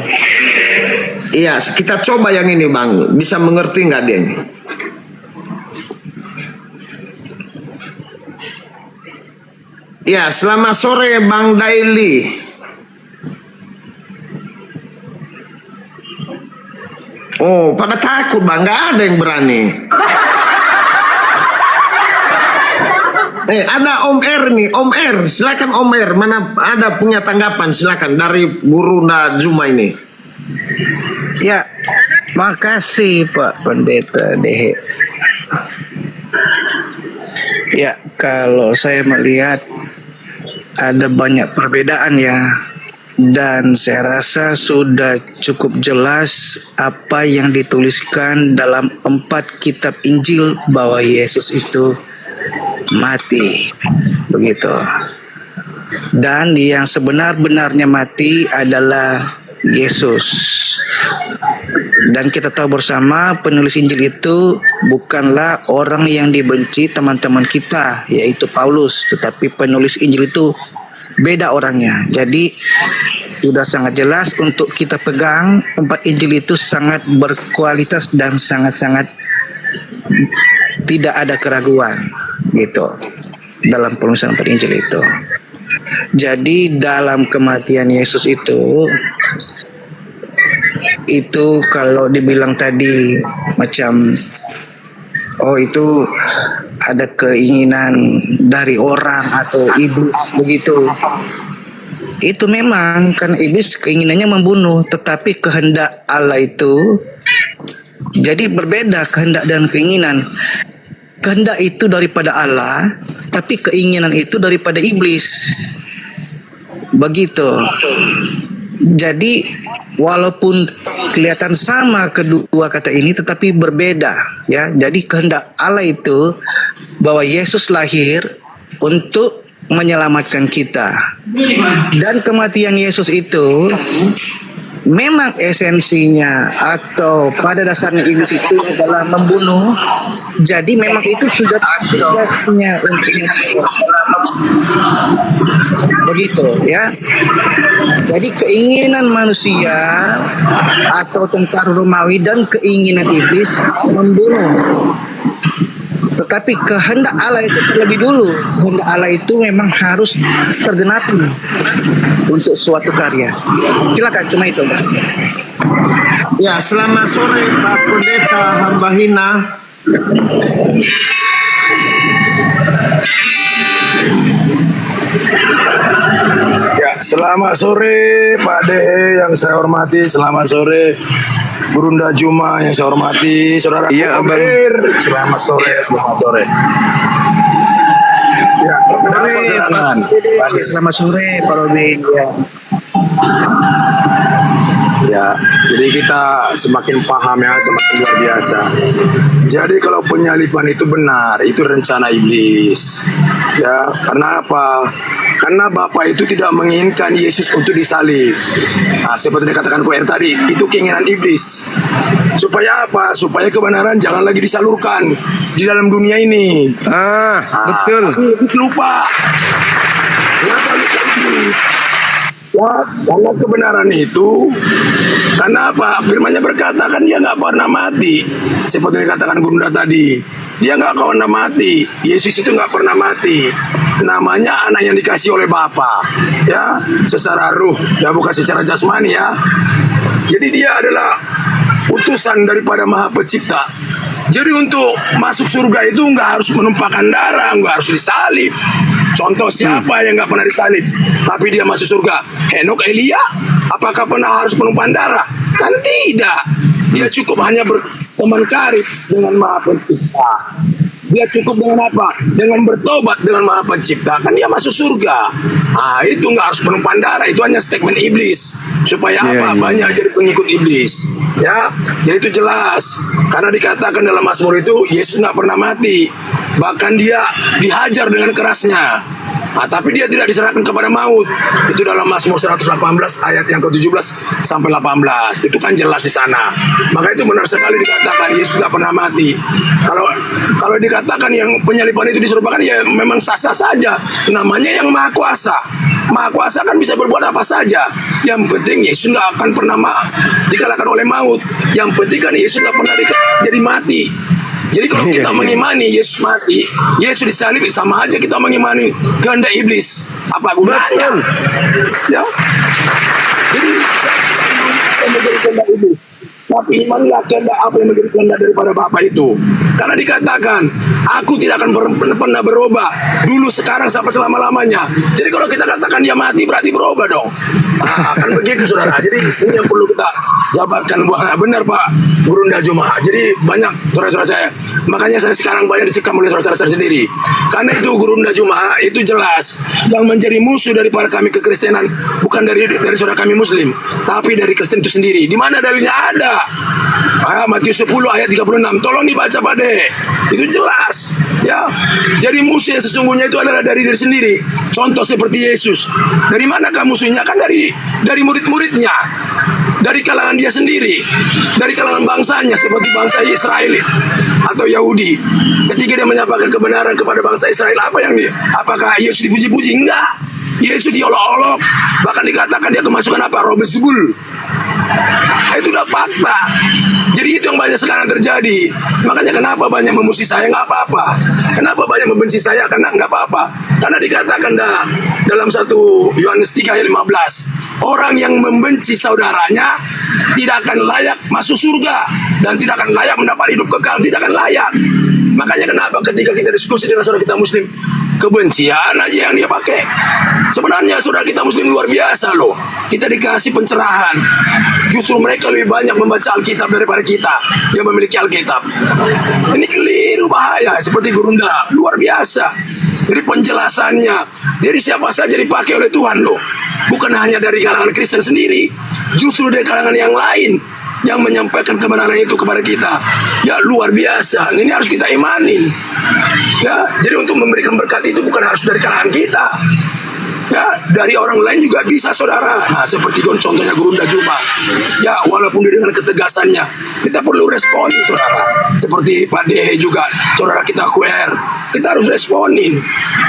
Iya, kita coba yang ini Bang. Bisa mengerti nggak dia ini? Ya, selamat sore Bang Daily. Oh, pada takut Bang, nggak ada yang berani. Ada Om R nih, Om R, silakan Om R, mana ada punya tanggapan, silakan dari Burunda Juma ini. Ya, makasih Pak Pendeta Dehe. Ya, kalau saya melihat ada banyak perbedaan ya, dan saya rasa sudah cukup jelas apa yang dituliskan dalam 4 kitab Injil bahwa Yesus itu mati, begitu. Dan yang sebenar-benarnya mati adalah Yesus. Dan kita tahu bersama penulis Injil itu bukanlah orang yang dibenci teman-teman kita, yaitu Paulus, tetapi penulis Injil itu beda orangnya. Jadi sudah sangat jelas untuk kita pegang 4 Injil itu sangat berkualitas dan sangat-sangat tidak ada keraguan gitu dalam penulisan 4 Injil itu. Jadi dalam kematian Yesus itu kalau dibilang tadi macam itu ada keinginan dari orang atau iblis begitu. Itu memang kan iblis keinginannya membunuh, tetapi kehendak Allah itu jadi berbeda kehendak dan keinginan. Kehendak itu daripada Allah, tapi keinginan itu daripada iblis. Begitu. Jadi walaupun kelihatan sama kedua kata ini, tetapi berbeda ya. Jadi kehendak Allah itu bahwa Yesus lahir untuk menyelamatkan kita. Dan kematian Yesus itu memang esensinya atau pada dasarnya iblis itu adalah membunuh. Jadi memang itu sudah tugasnya untuk begitu ya. Jadi keinginan manusia atau tentara Romawi dan keinginan iblis membunuh. Tetapi kehendak Allah itu terlebih dulu. Kehendak Allah itu memang harus tergenapi untuk suatu karya. Silakan, cuma itu. Ya, selamat sore Pak Pendeta hamba hina. Ya, selamat sore Pak Dehe yang saya hormati. Selamat sore Burunda Juma yang saya hormati. Saudara Iya, Abang. Selamat sore. Ya, perjalanan. Selamat sore Pak Robin. Ya, jadi kita semakin paham ya, semakin luar biasa. Jadi kalau penyaliban itu benar, itu rencana iblis. Ya, karena apa? Karena Bapa itu tidak menginginkan Yesus untuk disalib. Nah, seperti dikatakan PR tadi, itu keinginan iblis. Supaya apa? Supaya kebenaran jangan lagi disalurkan di dalam dunia ini. Betul. Tapi iblis lupa. Kenapa lupa iblis? Ya, karena kebenaran itu, karena apa? Firman-Nya berkata kan dia nggak pernah mati. Seperti dikatakan Gunda tadi, dia nggak pernah mati. Yesus itu nggak pernah mati. Namanya anak yang dikasih oleh Bapa, ya, secara ruh, ya bukan secara jasmani ya. Jadi dia adalah utusan daripada Maha Pencipta. Jadi untuk masuk surga itu nggak harus menumpahkan darah, nggak harus disalib. Contoh, siapa yang nggak pernah disalib tapi dia masuk surga? Henok, Elia? Apakah pernah harus penumpang darah? Kan tidak. Dia cukup hanya berteman karib dengan Maha Pencipta. Dia cukup dengan apa? Dengan bertobat dengan Maha Pencipta, kan dia masuk surga. Nah, itu nggak harus penumpang darah, itu hanya statement iblis. Supaya apa? Banyak jadi pengikut iblis. Ya, jadi itu jelas. Karena dikatakan dalam Mazmur itu Yesus nggak pernah mati, bahkan dia dihajar dengan kerasnya. Nah, tapi dia tidak diserahkan kepada maut. Itu dalam Mazmur 118 ayat yang ke-17 sampai 18. Itu kan jelas di sana. Maka itu benar sekali dikatakan Yesus tidak pernah mati. Kalau dikatakan yang penyaliban itu diserupakan, ya memang sah-sah saja. Namanya yang Maha Kuasa. Maha Kuasa kan bisa berbuat apa saja. Yang penting Yesus tidak akan pernah dikalahkan oleh maut. Yang penting kan Yesus tidak pernah jadi mati. Jadi kalau kita mengimani Yesus mati, Yesus disalib, sama aja kita mengimani kehendak iblis. Apa gunanya? Ya. Jadi kita menjadi kehendak iblis. Tapi imanilah kehendak apa yang menjadi kehendak daripada Bapa itu. Karena dikatakan, aku tidak akan pernah berubah. Dulu, sekarang, sampai selama-lamanya. Jadi kalau kita katakan dia mati, berarti berubah dong. Nah, kan begitu saudara. Jadi ini yang perlu kita jabarkan. Benar Pak Gurunda Jumaha. Jadi banyak saudara-saudara saya. Makanya saya sekarang banyak dicekam oleh saudara-saudara saya sendiri. Karena itu Gurunda Jumaha itu jelas. Yang menjadi musuh daripada kami kekristenan. Bukan dari saudara kami Muslim. Tapi dari Kristen itu sendiri. Di mana dalilnya ada? Matius 10 ayat 36. Tolong dibaca Pak De. Itu jelas. Ya. Jadi musuh yang sesungguhnya itu adalah dari diri sendiri. Contoh seperti Yesus. Dari manakah musuhnya? Kan dari murid-muridnya. Dari kalangan dia sendiri. Dari kalangan bangsanya seperti bangsa Israel atau Yahudi. Ketika dia menyampaikan kebenaran kepada bangsa Israel, apakah Yesus dipuji-puji? Enggak. Yesus diolok-olok. Bahkan dikatakan dia kemasukan apa? Roh Beelzebul. Itu udah fakta. Jadi itu yang banyak sekarang terjadi. Makanya kenapa banyak memusuhi saya? Nggak apa-apa. Kenapa banyak membenci saya? Karena nggak apa-apa. Karena dikatakan dalam 1 Yohanes 3 ayat 15, orang yang membenci saudaranya tidak akan layak masuk surga dan tidak akan layak mendapat hidup kekal. Tidak akan layak. Makanya kenapa ketika kita diskusi dengan saudara kita Muslim, kebencian aja yang dia pakai. Sebenarnya saudara kita Muslim luar biasa loh. Kita dikasih pencerahan. Justru mereka lebih banyak membaca Alkitab daripada kita yang memiliki Alkitab. Ini keliru, bahaya. Seperti Gurunda, luar biasa. Jadi penjelasannya, jadi siapa saja dipakai oleh Tuhan loh. Bukan hanya dari kalangan Kristen sendiri, justru dari kalangan yang lain yang menyampaikan kebenaran itu kepada kita. Ya luar biasa. Ini harus kita imanin. Ya, jadi untuk memberikan berkat itu bukan harus dari kalangan kita. Ya, dari orang lain juga bisa saudara. Nah, seperti contohnya Gurunda Juma. Ya, walaupun dia dengan ketegasannya, kita perlu responin saudara. Seperti Pak Dehe juga, saudara kita Khuer. Kita harus responin.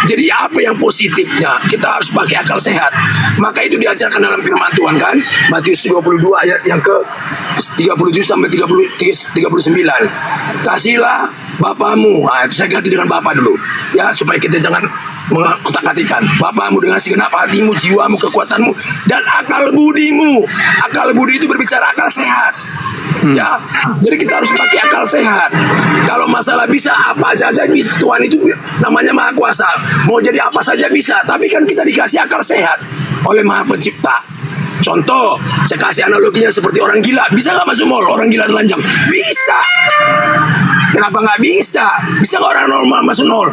Jadi apa yang positifnya? Kita harus pakai akal sehat. Maka itu diajarkan dalam firman Tuhan kan. Matius 22 ayat yang ke 37 sampai 39. Kasihlah bapamu. Nah, itu saya ganti dengan bapak dulu. Ya, supaya kita jangan mengotak-atikkan. Bapamu dengan segenap hatimu, jiwamu, kekuatanmu, dan akal budimu. Akal budi itu berbicara akal sehat. Ya, jadi kita harus pakai akal sehat. Kalau masalah bisa apa saja bisa. Tuhan itu namanya Maha Kuasa. Mau jadi apa saja bisa. Tapi kan kita dikasih akal sehat oleh Maha Pencipta. Contoh, saya kasih analoginya seperti orang gila. Bisa nggak masuk mall? Orang gila telanjang? Bisa. Kenapa nggak bisa? Bisa nggak orang normal masuk mall?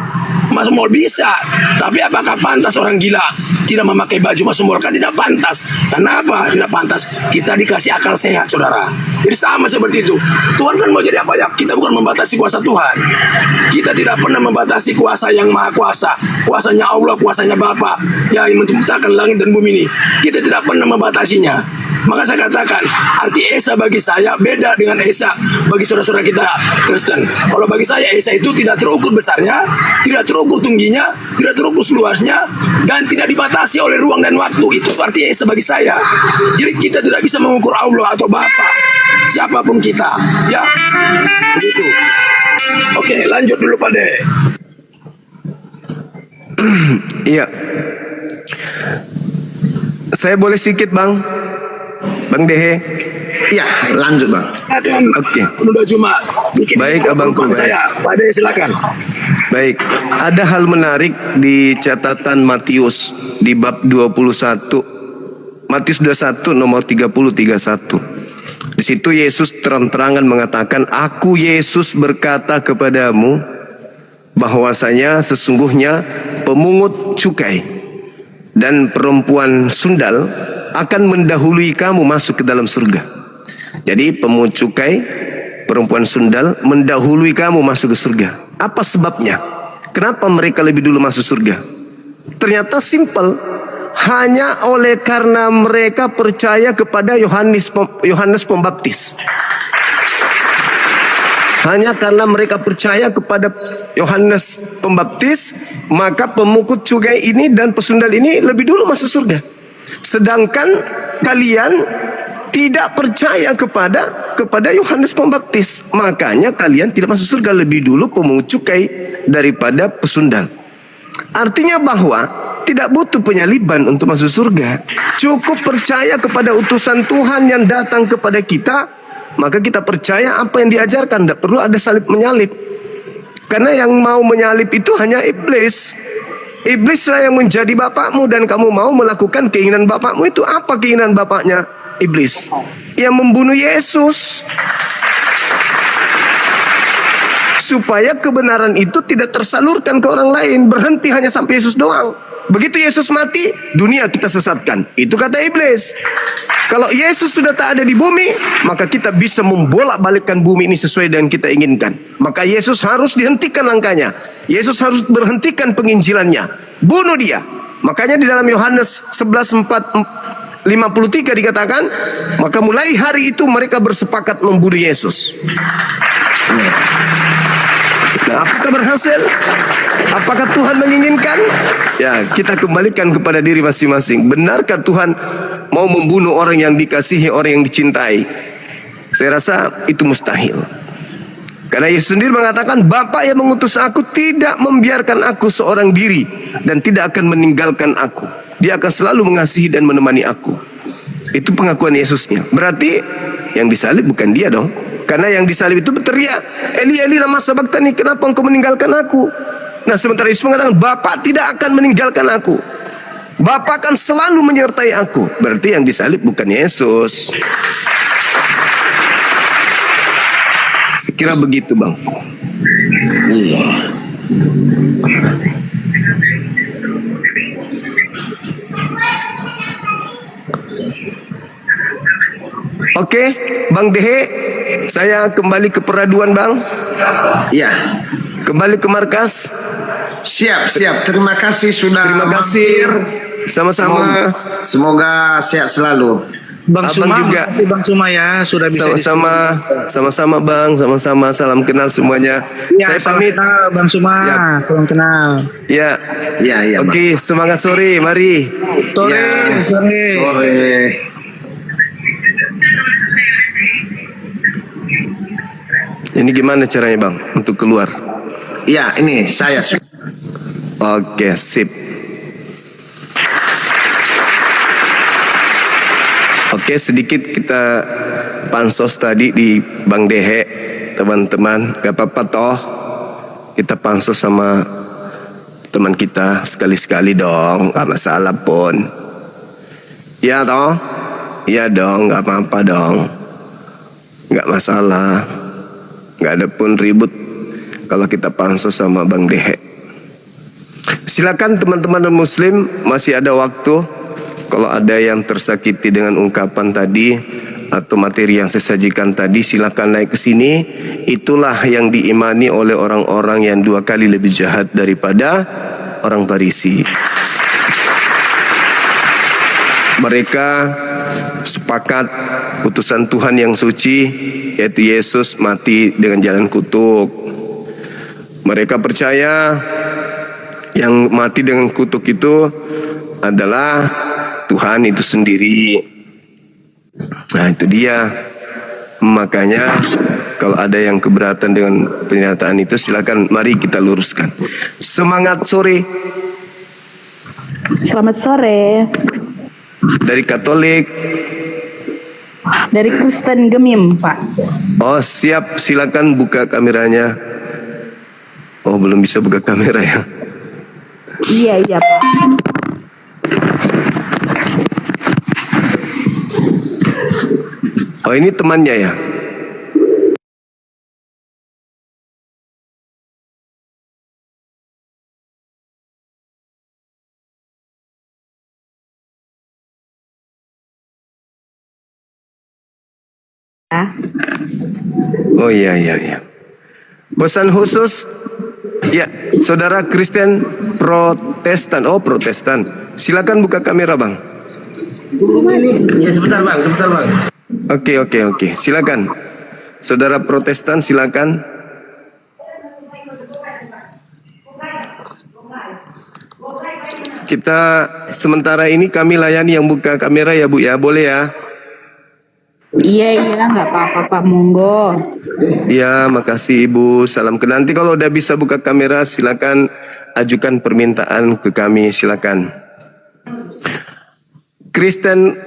Masuk mall bisa. Tapi apakah pantas orang gila tidak memakai baju masuk mall? Kan tidak pantas. Kenapa tidak pantas? Kita dikasih akal sehat, saudara. Jadi sama seperti itu. Tuhan kan mau jadi apa ya? Kita bukan membatasi kuasa Tuhan. Kita tidak pernah membatasi kuasa yang Maha Kuasa. Kuasanya Allah, kuasanya Bapa yang menciptakan langit dan bumi ini. Kita tidak pernah membatasinya. Maka saya katakan, arti Esa bagi saya beda dengan Esa bagi saudara-saudara kita Kristen. Kalau bagi saya, Esa itu tidak terukur besarnya, tidak terukur tingginya, tidak terukur luasnya, dan tidak dibatasi oleh ruang dan waktu. Itu arti Esa bagi saya. Jadi kita tidak bisa mengukur Allah atau Bapa, siapapun kita. Ya, begitu. Oke, lanjut dulu Pak De. Iya. Saya boleh sedikit Bang Dehe. Iya, lanjut Bang. Oke. Udah cuma bikin baik abangku. saya. Pak De silakan. Baik, ada hal menarik di catatan Matius di bab 21. Matius 21 nomor 30-31. Di situ Yesus terang-terangan mengatakan, "Aku Yesus berkata kepadamu bahwasanya sesungguhnya pemungut cukai dan perempuan sundal akan mendahului kamu masuk ke dalam surga." Jadi pemungut cukai, perempuan sundal mendahului kamu masuk ke surga. Apa sebabnya? Kenapa mereka lebih dulu masuk surga? Ternyata simpel. Hanya oleh karena mereka percaya kepada Yohanes Pembaptis. Hanya karena mereka percaya kepada Yohanes Pembaptis, maka pemungut cukai ini dan pesundal ini lebih dulu masuk surga. Sedangkan kalian tidak percaya kepada Yohanes Pembaptis, makanya kalian tidak masuk surga. Lebih dulu pemungut cukai daripada pesundal. Artinya bahwa tidak butuh penyaliban untuk masuk surga. Cukup percaya kepada utusan Tuhan yang datang kepada kita, maka kita percaya apa yang diajarkan. Tidak perlu ada salib menyalip. Karena yang mau menyalip itu hanya iblis. Iblislah yang menjadi bapakmu dan kamu mau melakukan keinginan bapakmu. Itu apa keinginan bapaknya? Iblis yang membunuh Yesus, supaya kebenaran itu tidak tersalurkan ke orang lain, berhenti hanya sampai Yesus doang. Begitu Yesus mati, dunia kita sesatkan. Itu kata iblis. Kalau Yesus sudah tak ada di bumi, maka kita bisa membolak-balikkan bumi ini sesuai dengan kita inginkan. Maka Yesus harus dihentikan langkahnya. Yesus harus berhentikan penginjilannya. Bunuh dia. Makanya di dalam Yohanes 11:53 dikatakan, maka mulai hari itu mereka bersepakat membunuh Yesus. Nah, apakah berhasil? Apakah Tuhan menginginkan? Ya, kita kembalikan kepada diri masing-masing. Benarkah Tuhan mau membunuh orang yang dikasihi, orang yang dicintai? Saya rasa itu mustahil. Karena Yesus sendiri mengatakan, Bapa yang mengutus aku tidak membiarkan aku seorang diri dan tidak akan meninggalkan aku. Dia akan selalu mengasihi dan menemani aku. Itu pengakuan Yesusnya. Berarti yang disalib bukan dia dong. Karena yang disalib itu berteriak, Eli Eli lama sabachthani, kenapa engkau meninggalkan aku? Nah, sementara Yesus mengatakan, Bapa tidak akan meninggalkan aku. Bapa akan selalu menyertai aku. Berarti yang disalib bukan Yesus. Sekira begitu, Bang. Iya. Oke, Bang Dehe, saya kembali ke peraduan, Bang. Iya. Kembali ke markas. Siap. Terima kasih sudah Terima kasih. Sama-sama. Semoga sehat selalu. Bang Abang Suma juga. makasih Bang Suma ya sudah bisa Sama-sama Bang, sama-sama. Salam kenal semuanya. Ya, Saya pamit. kenal Bang Suma, Siap. salam kenal. Ya. Iya, Bang. Oke, semangat sore, mari. Sore, Ya. sore. Sore. Ini gimana caranya, Bang, untuk keluar? Iya, ini saya. Oke, sip. Oke, sedikit kita pansos tadi di Bang Dehe, teman-teman. Gak apa-apa toh, kita pansos sama teman kita sekali-sekali dong, gak masalah pun. Ya toh, iya dong, gak apa-apa dong, gak masalah, gak ada pun ribut kalau kita pansos sama Bang Dehe. Silakan teman-teman muslim, masih ada waktu. Kalau ada yang tersakiti dengan ungkapan tadi atau materi yang saya sajikan tadi, silakan naik ke sini. Itulah yang diimani oleh orang-orang yang 2 kali lebih jahat daripada orang Farisi. Mereka sepakat utusan Tuhan yang suci, yaitu Yesus, mati dengan jalan kutuk. Mereka percaya yang mati dengan kutuk itu adalah Tuhan itu sendiri. Nah, itu dia. Makanya kalau ada yang keberatan dengan pernyataan itu, silakan mari kita luruskan. Semangat sore. Selamat sore. Dari Katolik. Dari Kristen Gemim, Pak. Oh, siap, silakan buka kameranya. Oh, belum bisa buka kamera ya. Iya, iya, Pak. Oh, ini temannya ya? Oh iya, iya, iya. Pesan khusus, ya, saudara Kristen Protestan. Oh, Protestan. Silakan buka kamera, Bang. Ya sebentar bang. Oke. Silakan. Saudara Protestan, silakan. Kita sementara ini kami layani yang buka kamera ya, Bu ya. Boleh ya? Iya, nggak apa-apa, Pak. Monggo. Ya, makasih Ibu. Salam kenal. Nanti kalau udah bisa buka kamera, silakan ajukan permintaan ke kami. Silakan. Kristen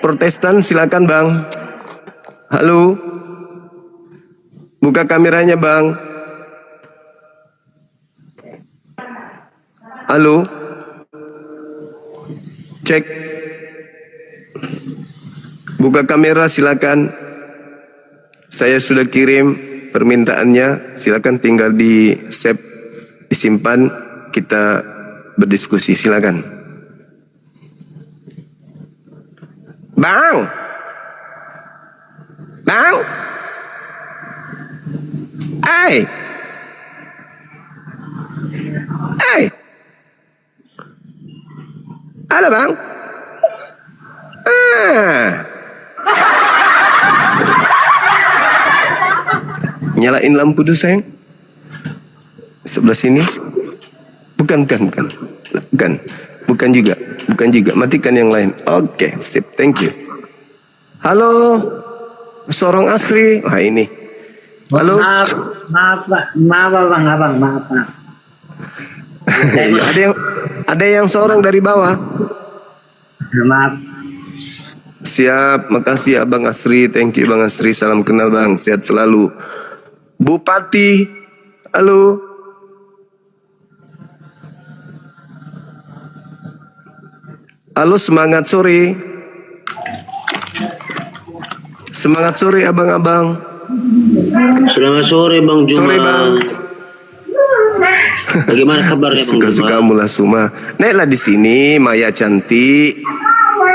Protestan, silakan Bang. Halo. Buka kameranya Bang. Halo. Cek. Buka kamera silakan. Saya sudah kirim permintaannya. Silakan tinggal di save, disimpan, kita berdiskusi. Silakan. Bang. Hey. Halo Bang. Nyalain lampu dulu sayang. Sebelah sini. Bukan juga. Matikan yang lain. Oke, sip. Thank you. Halo. Sorong Asri. Wah ini. Halo. Maaf Pak. Ada yang seorang dari bawah. Maaf. Siap, makasih Abang Asri. Thank you Bang Asri. Salam kenal Bang. Sehat selalu. Bupati. Halo. Halo, semangat sore. Semangat sore abang-abang. Selamat sore Bang Juma. Sore Bang. Bagaimana kabarnya Bang Juma? Suka-suka mula Suma. Naiklah di sini, Maya cantik.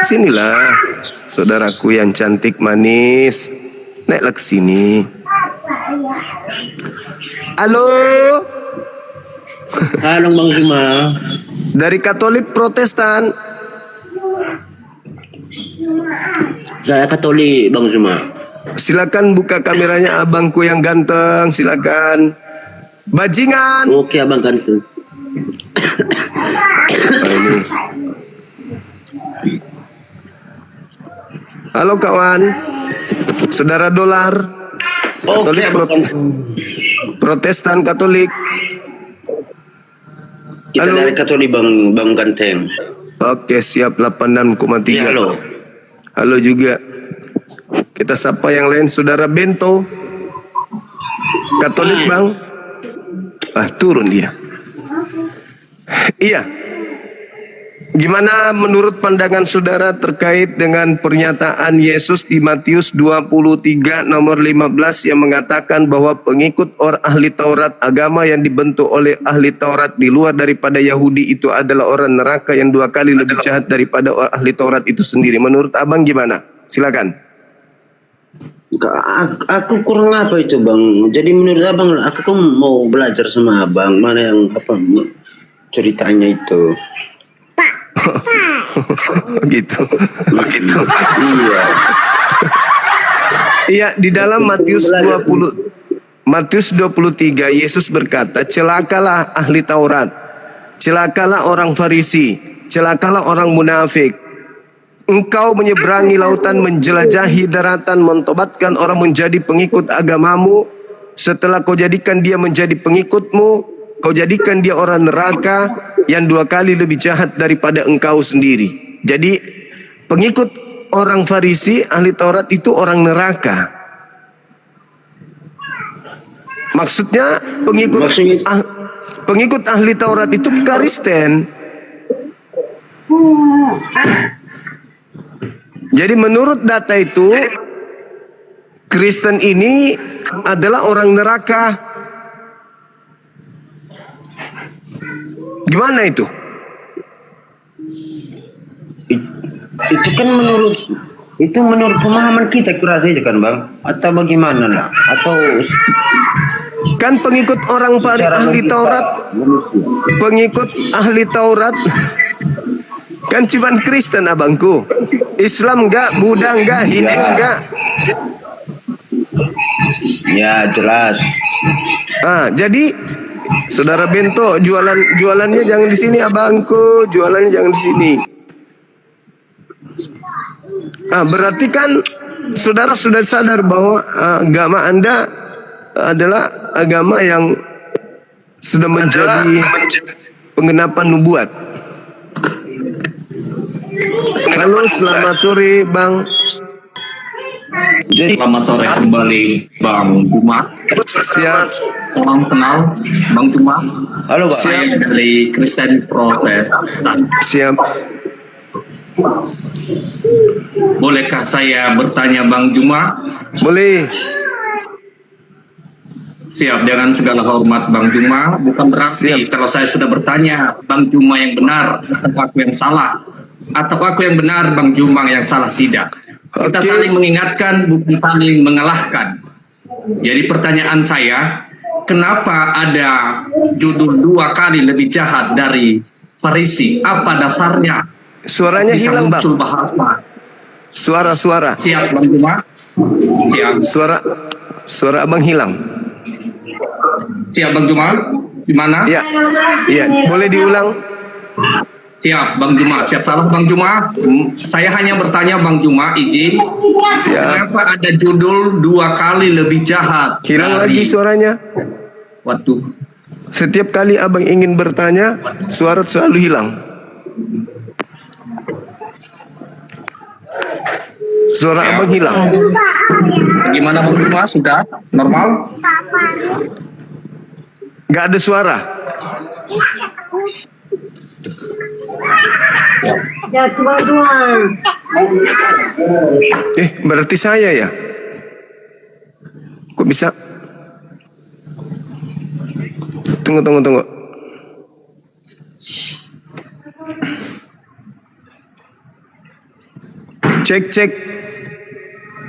Sinilah, saudaraku yang cantik manis. Naiklah ke sini. Halo. Halo Bang Juma. Dari Katolik Protestan. Saya Katolik Bang Juma. Silakan buka kameranya abangku yang ganteng. Silakan. Bajingan. Oke Abang ganteng. Oh, ini. Halo kawan. Saudara dolar. Katolik Protestan Katolik. Kita Halo. dari Katolik Bang Ganteng. Oke, siap 86,3. Ya, halo. Halo juga. Kita sapa yang lain, saudara Bento. Katolik Bang. Turun dia. Iya. Gimana menurut pandangan saudara terkait dengan pernyataan Yesus di Matius 23 nomor 15 yang mengatakan bahwa pengikut orang ahli Taurat, agama yang dibentuk oleh ahli Taurat di luar daripada Yahudi itu adalah orang neraka yang 2 kali lebih jahat daripada orang ahli Taurat itu sendiri. Menurut abang gimana? Silakan. Aku kurang apa itu Bang. Jadi menurut Abang, aku kan mau belajar sama Abang. Mana yang ceritanya itu. Gitu. Iya. Iya, di dalam Matius 23 Yesus berkata, celakalah ahli Taurat, celakalah orang Farisi, celakalah orang munafik. Engkau menyeberangi lautan, menjelajahi daratan, mentobatkan orang menjadi pengikut agamamu. Setelah kau jadikan dia menjadi pengikutmu, kau jadikan dia orang neraka yang 2 kali lebih jahat daripada engkau sendiri. Jadi pengikut orang Farisi, ahli Taurat itu orang neraka. Maksudnya pengikut pengikut ahli Taurat itu Kristen. Jadi menurut data itu Kristen ini adalah orang neraka. Gimana itu? Itu kan menurut pemahaman kita kurasa aja kan Bang, atau bagaimana lah, atau Kan pengikut orang ahli Taurat, pengikut ahli Taurat kan cuman Kristen abangku. Islam enggak, Buddha enggak, Hindu enggak. ya jelas. Jadi Saudara Bento jualannya jangan di sini abangku, jualannya jangan di sini. Berarti kan saudara sudah sadar bahwa agama Anda adalah agama yang sudah menjadi penggenapan nubuat. Halo, selamat sore Bang. Selamat sore kembali Bang Juma. Siap. Salam kenal Bang Juma. Halo Bang. Saya dari Kristen Protestan. Siap. Bolehkah saya bertanya Bang Juma? Boleh. Siap, dengan segala hormat Bang Juma. Bukan berarti kalau saya sudah bertanya Bang Juma yang benar atau aku yang salah, atau aku yang benar Bang Juma yang salah, tidak. Kita saling mengingatkan, bukan saling mengalahkan. Jadi pertanyaan saya, kenapa ada judul 2 kali lebih jahat dari Farisi? Apa dasarnya? Suaranya bisa hilang Bang. muncul bahasa. Suara. Siap Bang Juma. Siap. Suara abang hilang. Siap Bang Juma. Di mana? Iya. Boleh diulang? Siap Bang Juma. Siap salah Bang Juma. Saya hanya bertanya Bang Juma, izin. Siap. Kenapa ada judul 2 kali lebih jahat? Hilang lagi suaranya. Waduh. Setiap kali abang ingin bertanya, suara selalu hilang. Suara abang hilang. Bagaimana Bang Juma? Sudah normal? Gak ada suara. Berarti saya ya? Kok bisa? Tunggu. Cek.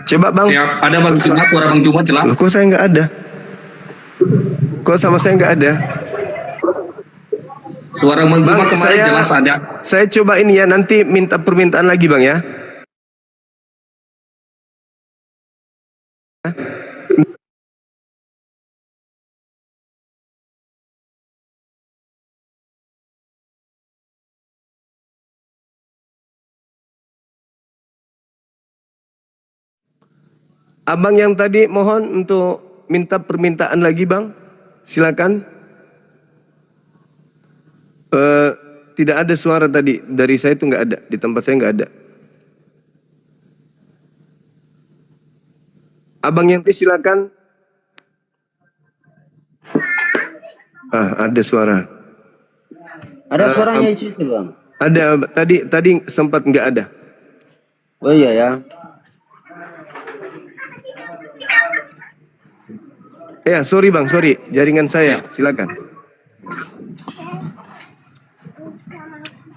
Coba Bang. Siap. Ada Bang Juma, suara Bang Juma jelas. Loh, kok saya nggak ada? Kok sama saya nggak ada? Suara Bang Juma kemarin jelas ada. Saya coba ini ya, nanti minta permintaan lagi Bang ya. Abang yang tadi mohon untuk minta permintaan lagi Bang, silakan. Tidak ada suara tadi dari saya, itu nggak ada, di tempat saya nggak ada. Abang yang tadi silakan. Ada suara. Ada suaranya di situ Bang. Ada, tadi sempat nggak ada. Oh iya ya. Ya, sorry Bang, jaringan saya, silakan.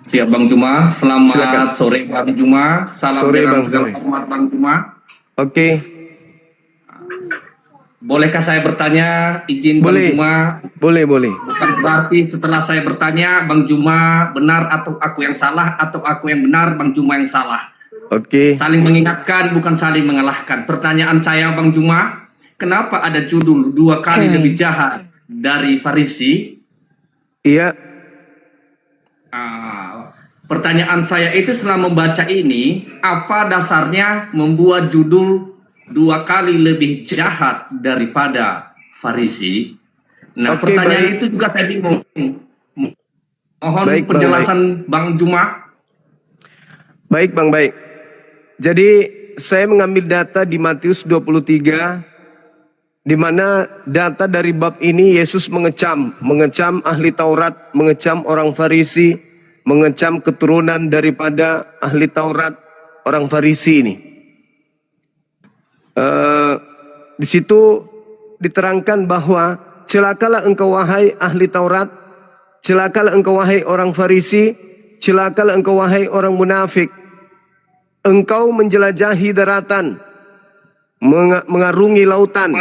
Siap Bang Juma, selamat sore Bang Juma. Salam sore Bang, sore. Hormat Bang Juma. Oke. Bolehkah saya bertanya, izin boleh. Bang Juma? Boleh. Bukan berarti setelah saya bertanya Bang Juma benar atau aku yang salah, atau aku yang benar Bang Juma yang salah. Oke. Saling mengingatkan, bukan saling mengalahkan. Pertanyaan saya Bang Juma, kenapa ada judul 2 kali lebih jahat dari Farisi? Iya. Pertanyaan saya itu setelah membaca ini, apa dasarnya membuat judul 2 kali lebih jahat daripada Farisi? Nah, pertanyaan itu juga tadi mohon penjelasan Bang Juma. Baik Bang, baik. Jadi saya mengambil data di Matius 23, di mana data dari bab ini Yesus mengecam ahli Taurat, mengecam orang Farisi, mengecam keturunan daripada ahli Taurat, orang Farisi ini. Di situ diterangkan bahwa celakalah engkau wahai ahli Taurat, celakalah engkau wahai orang Farisi, celakalah engkau wahai orang munafik. Engkau menjelajahi daratan, mengarungi lautan,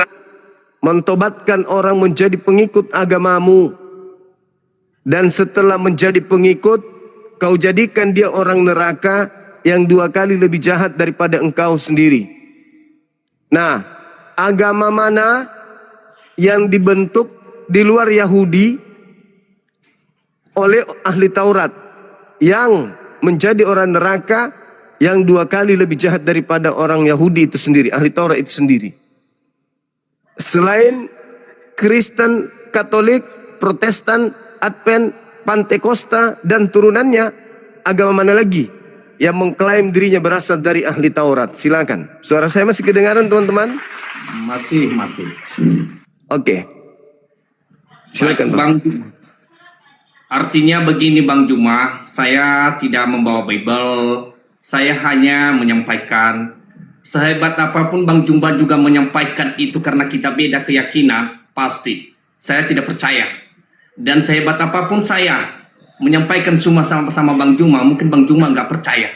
mentobatkan orang menjadi pengikut agamamu, dan setelah menjadi pengikut, kau jadikan dia orang neraka yang 2 kali lebih jahat daripada engkau sendiri. Nah, agama mana yang dibentuk di luar Yahudi oleh ahli Taurat yang menjadi orang neraka yang 2 kali lebih jahat daripada orang Yahudi itu sendiri, ahli Taurat itu sendiri? Selain Kristen, Katolik, Protestan, Advent, Pantekosta dan turunannya, agama mana lagi yang mengklaim dirinya berasal dari ahli Taurat? Silakan. Suara saya masih kedengaran, teman-teman? Masih. Oke. Silakan, Bang. Artinya begini Bang Juma, saya tidak membawa Bible, saya hanya menyampaikan. Sehebat apapun Bang Juma juga menyampaikan itu karena kita beda keyakinan, pasti. Saya tidak percaya. Dan sehebat apapun saya menyampaikan semua sama Bang Juma, mungkin Bang Juma nggak percaya.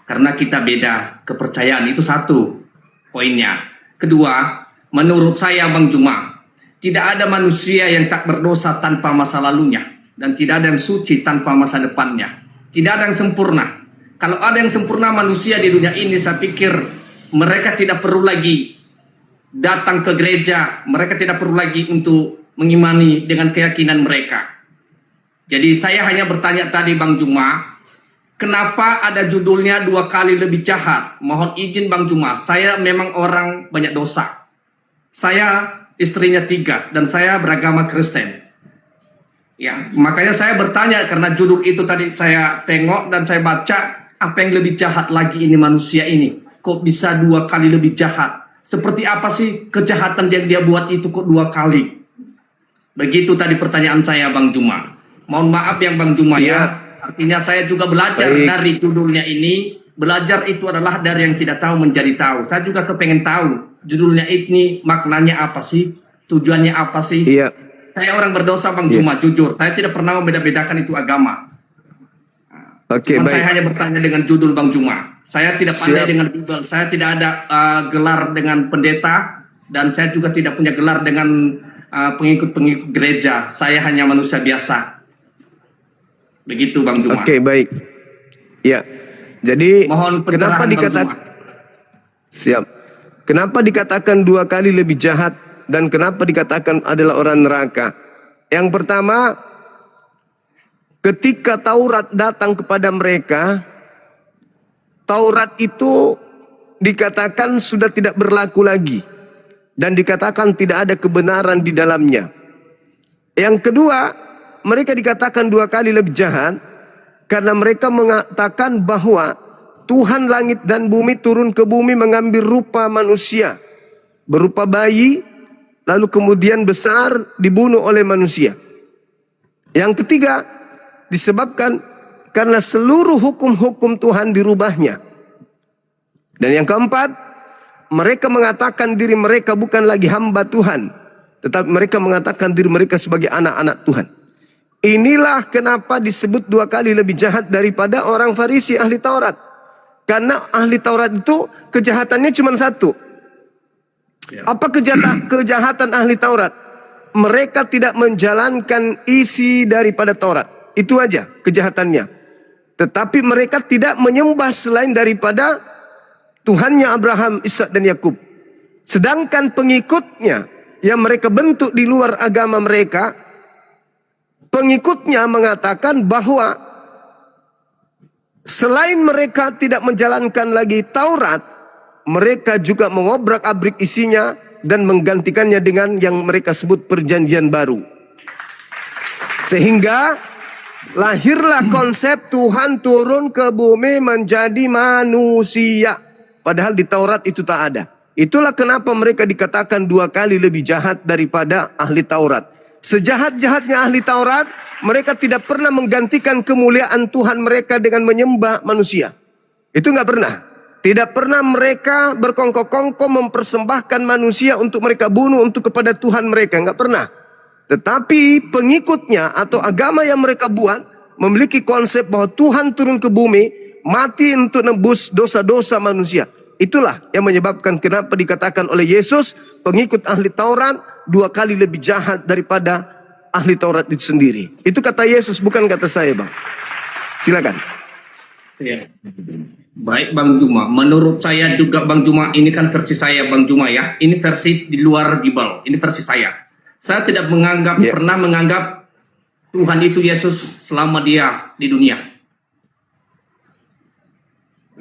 Karena kita beda kepercayaan, itu satu poinnya. Kedua, menurut saya Bang Juma, tidak ada manusia yang tak berdosa tanpa masa lalunya. Dan tidak ada yang suci tanpa masa depannya. Tidak ada yang sempurna. Kalau ada yang sempurna manusia di dunia ini, saya pikir mereka tidak perlu lagi datang ke gereja. Mereka tidak perlu lagi untuk mengimani dengan keyakinan mereka. Jadi saya hanya bertanya tadi Bang Juma, kenapa ada judulnya 2 kali lebih jahat? Mohon izin Bang Juma, saya memang orang banyak dosa. Saya istrinya 3 dan saya beragama Kristen. Ya, makanya saya bertanya karena judul itu tadi saya tengok dan saya baca, apa yang lebih jahat lagi ini manusia ini? Kok bisa 2 kali lebih jahat? Seperti apa sih kejahatan yang dia buat itu kok 2 kali? Begitu tadi pertanyaan saya Bang Juma. Mohon maaf yang Bang Juma ya. Artinya saya juga belajar dari judulnya ini. Belajar itu adalah dari yang tidak tahu menjadi tahu. Saya juga kepengen tahu judulnya ini maknanya apa sih? Tujuannya apa sih? Iya. Saya orang berdosa Bang Juma, jujur. Saya tidak pernah membeda-bedakan itu agama. Oke, baik. Saya hanya bertanya dengan judul Bang Juma. Saya tidak pandai dengan Bible. Saya tidak ada gelar dengan pendeta. Dan saya juga tidak punya gelar dengan pengikut-pengikut gereja. Saya hanya manusia biasa. Begitu Bang Juma. Oke, baik. Ya. Jadi mohon kenapa dikatakan Kenapa dikatakan 2 kali lebih jahat dan kenapa dikatakan adalah orang neraka? Yang pertama, ketika Taurat datang kepada mereka, Taurat itu dikatakan sudah tidak berlaku lagi dan dikatakan tidak ada kebenaran di dalamnya. Yang kedua, mereka dikatakan 2 kali lebih jahat karena mereka mengatakan bahwa Tuhan langit dan bumi turun ke bumi mengambil rupa manusia, berupa bayi, lalu kemudian besar dibunuh oleh manusia. Yang ketiga, disebabkan karena seluruh hukum-hukum Tuhan dirubahnya. Dan yang keempat, mereka mengatakan diri mereka bukan lagi hamba Tuhan, tetapi mereka mengatakan diri mereka sebagai anak-anak Tuhan. Inilah kenapa disebut 2 kali lebih jahat daripada orang Farisi ahli Taurat. Karena ahli Taurat itu kejahatannya cuma 1. Apa kejahatan ahli Taurat? Mereka tidak menjalankan isi daripada Taurat. Itu aja kejahatannya. Tetapi mereka tidak menyembah selain daripada Tuhannya Abraham, Ishak dan Yakub. Sedangkan pengikutnya yang mereka bentuk di luar agama mereka, pengikutnya mengatakan bahwa selain mereka tidak menjalankan lagi Taurat, mereka juga mengobrak-abrik isinya dan menggantikannya dengan yang mereka sebut perjanjian baru. Sehingga lahirlah konsep Tuhan turun ke bumi menjadi manusia. Padahal di Taurat itu tak ada. Itulah kenapa mereka dikatakan 2 kali lebih jahat daripada ahli Taurat. Sejahat-jahatnya ahli Taurat, mereka tidak pernah menggantikan kemuliaan Tuhan mereka dengan menyembah manusia. Itu nggak pernah. Tidak pernah mereka berkongkok-kongkok mempersembahkan manusia untuk mereka bunuh untuk kepada Tuhan mereka. Nggak pernah. Tetapi pengikutnya atau agama yang mereka buat memiliki konsep bahwa Tuhan turun ke bumi, mati untuk nebus dosa-dosa manusia. Itulah yang menyebabkan kenapa dikatakan oleh Yesus, pengikut ahli Taurat 2 kali lebih jahat daripada ahli Taurat itu sendiri. Itu kata Yesus, bukan kata saya, Bang. Silakan. Ya. Baik Bang Juma, menurut saya juga Bang Juma, ini kan versi saya Bang Juma ya. Ini versi di luar Bible, ini versi saya. Saya tidak menganggap, pernah menganggap Tuhan itu Yesus selama dia di dunia.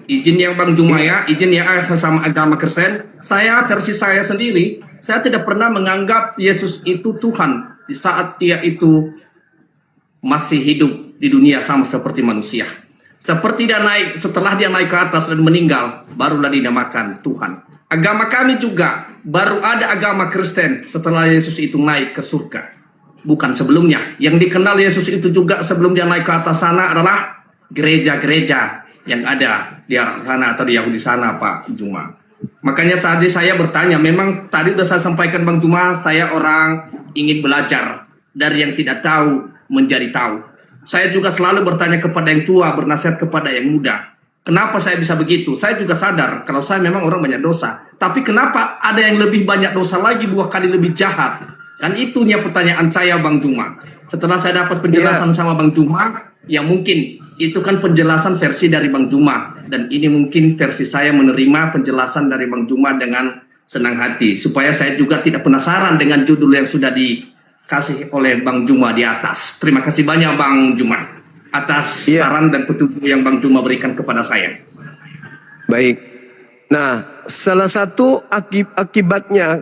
Izin yang Bang Juma ya, izin yang sama agama Kristen. Saya versi saya sendiri, saya tidak pernah menganggap Yesus itu Tuhan di saat dia itu masih hidup di dunia sama seperti manusia. Seperti dia naik, setelah dia naik ke atas dan meninggal, barulah dinamakan Tuhan. Agama kami juga, baru ada agama Kristen setelah Yesus itu naik ke surga. Bukan sebelumnya. Yang dikenal Yesus itu juga sebelum dia naik ke atas sana adalah gereja-gereja yang ada di arah sana atau di Yahudi sana, Pak Juma. Makanya tadi saya bertanya, memang tadi sudah saya sampaikan Bang Juma, saya orang ingin belajar dari yang tidak tahu menjadi tahu. Saya juga selalu bertanya kepada yang tua, bernasihat kepada yang muda. Kenapa saya bisa begitu? Saya juga sadar kalau saya memang orang banyak dosa. Tapi kenapa ada yang lebih banyak dosa lagi 2 kali lebih jahat? Kan itunya pertanyaan saya Bang Juma. Setelah saya dapat penjelasan sama Bang Juma, ya mungkin itu kan penjelasan versi dari Bang Juma. Dan ini mungkin versi saya menerima penjelasan dari Bang Juma dengan senang hati. Supaya saya juga tidak penasaran dengan judul yang sudah dikasih oleh Bang Juma di atas. Terima kasih banyak Bang Juma atas saran dan petunjuk yang Bang Juma berikan kepada saya. Baik. Nah, salah satu akibatnya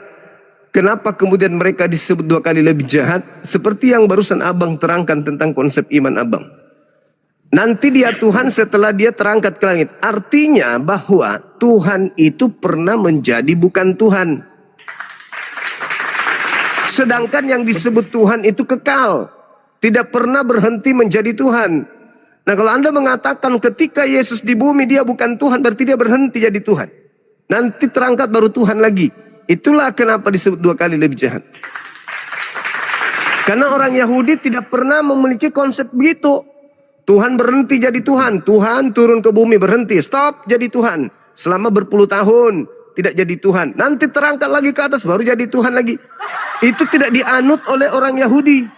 kenapa kemudian mereka disebut 2 kali lebih jahat, seperti yang barusan Abang terangkan tentang konsep iman Abang. Nanti dia Tuhan setelah dia terangkat ke langit. Artinya bahwa Tuhan itu pernah menjadi bukan Tuhan. Sedangkan yang disebut Tuhan itu kekal. Tidak pernah berhenti menjadi Tuhan. Nah, kalau Anda mengatakan ketika Yesus di bumi dia bukan Tuhan, berarti dia berhenti jadi Tuhan. Nanti terangkat baru Tuhan lagi. Itulah kenapa disebut 2 kali lebih jahat. Karena orang Yahudi tidak pernah memiliki konsep begitu. Tuhan berhenti jadi Tuhan. Tuhan turun ke bumi berhenti. Stop jadi Tuhan. Selama berpuluh tahun tidak jadi Tuhan. Nanti terangkat lagi ke atas baru jadi Tuhan lagi. Itu tidak dianut oleh orang Yahudi.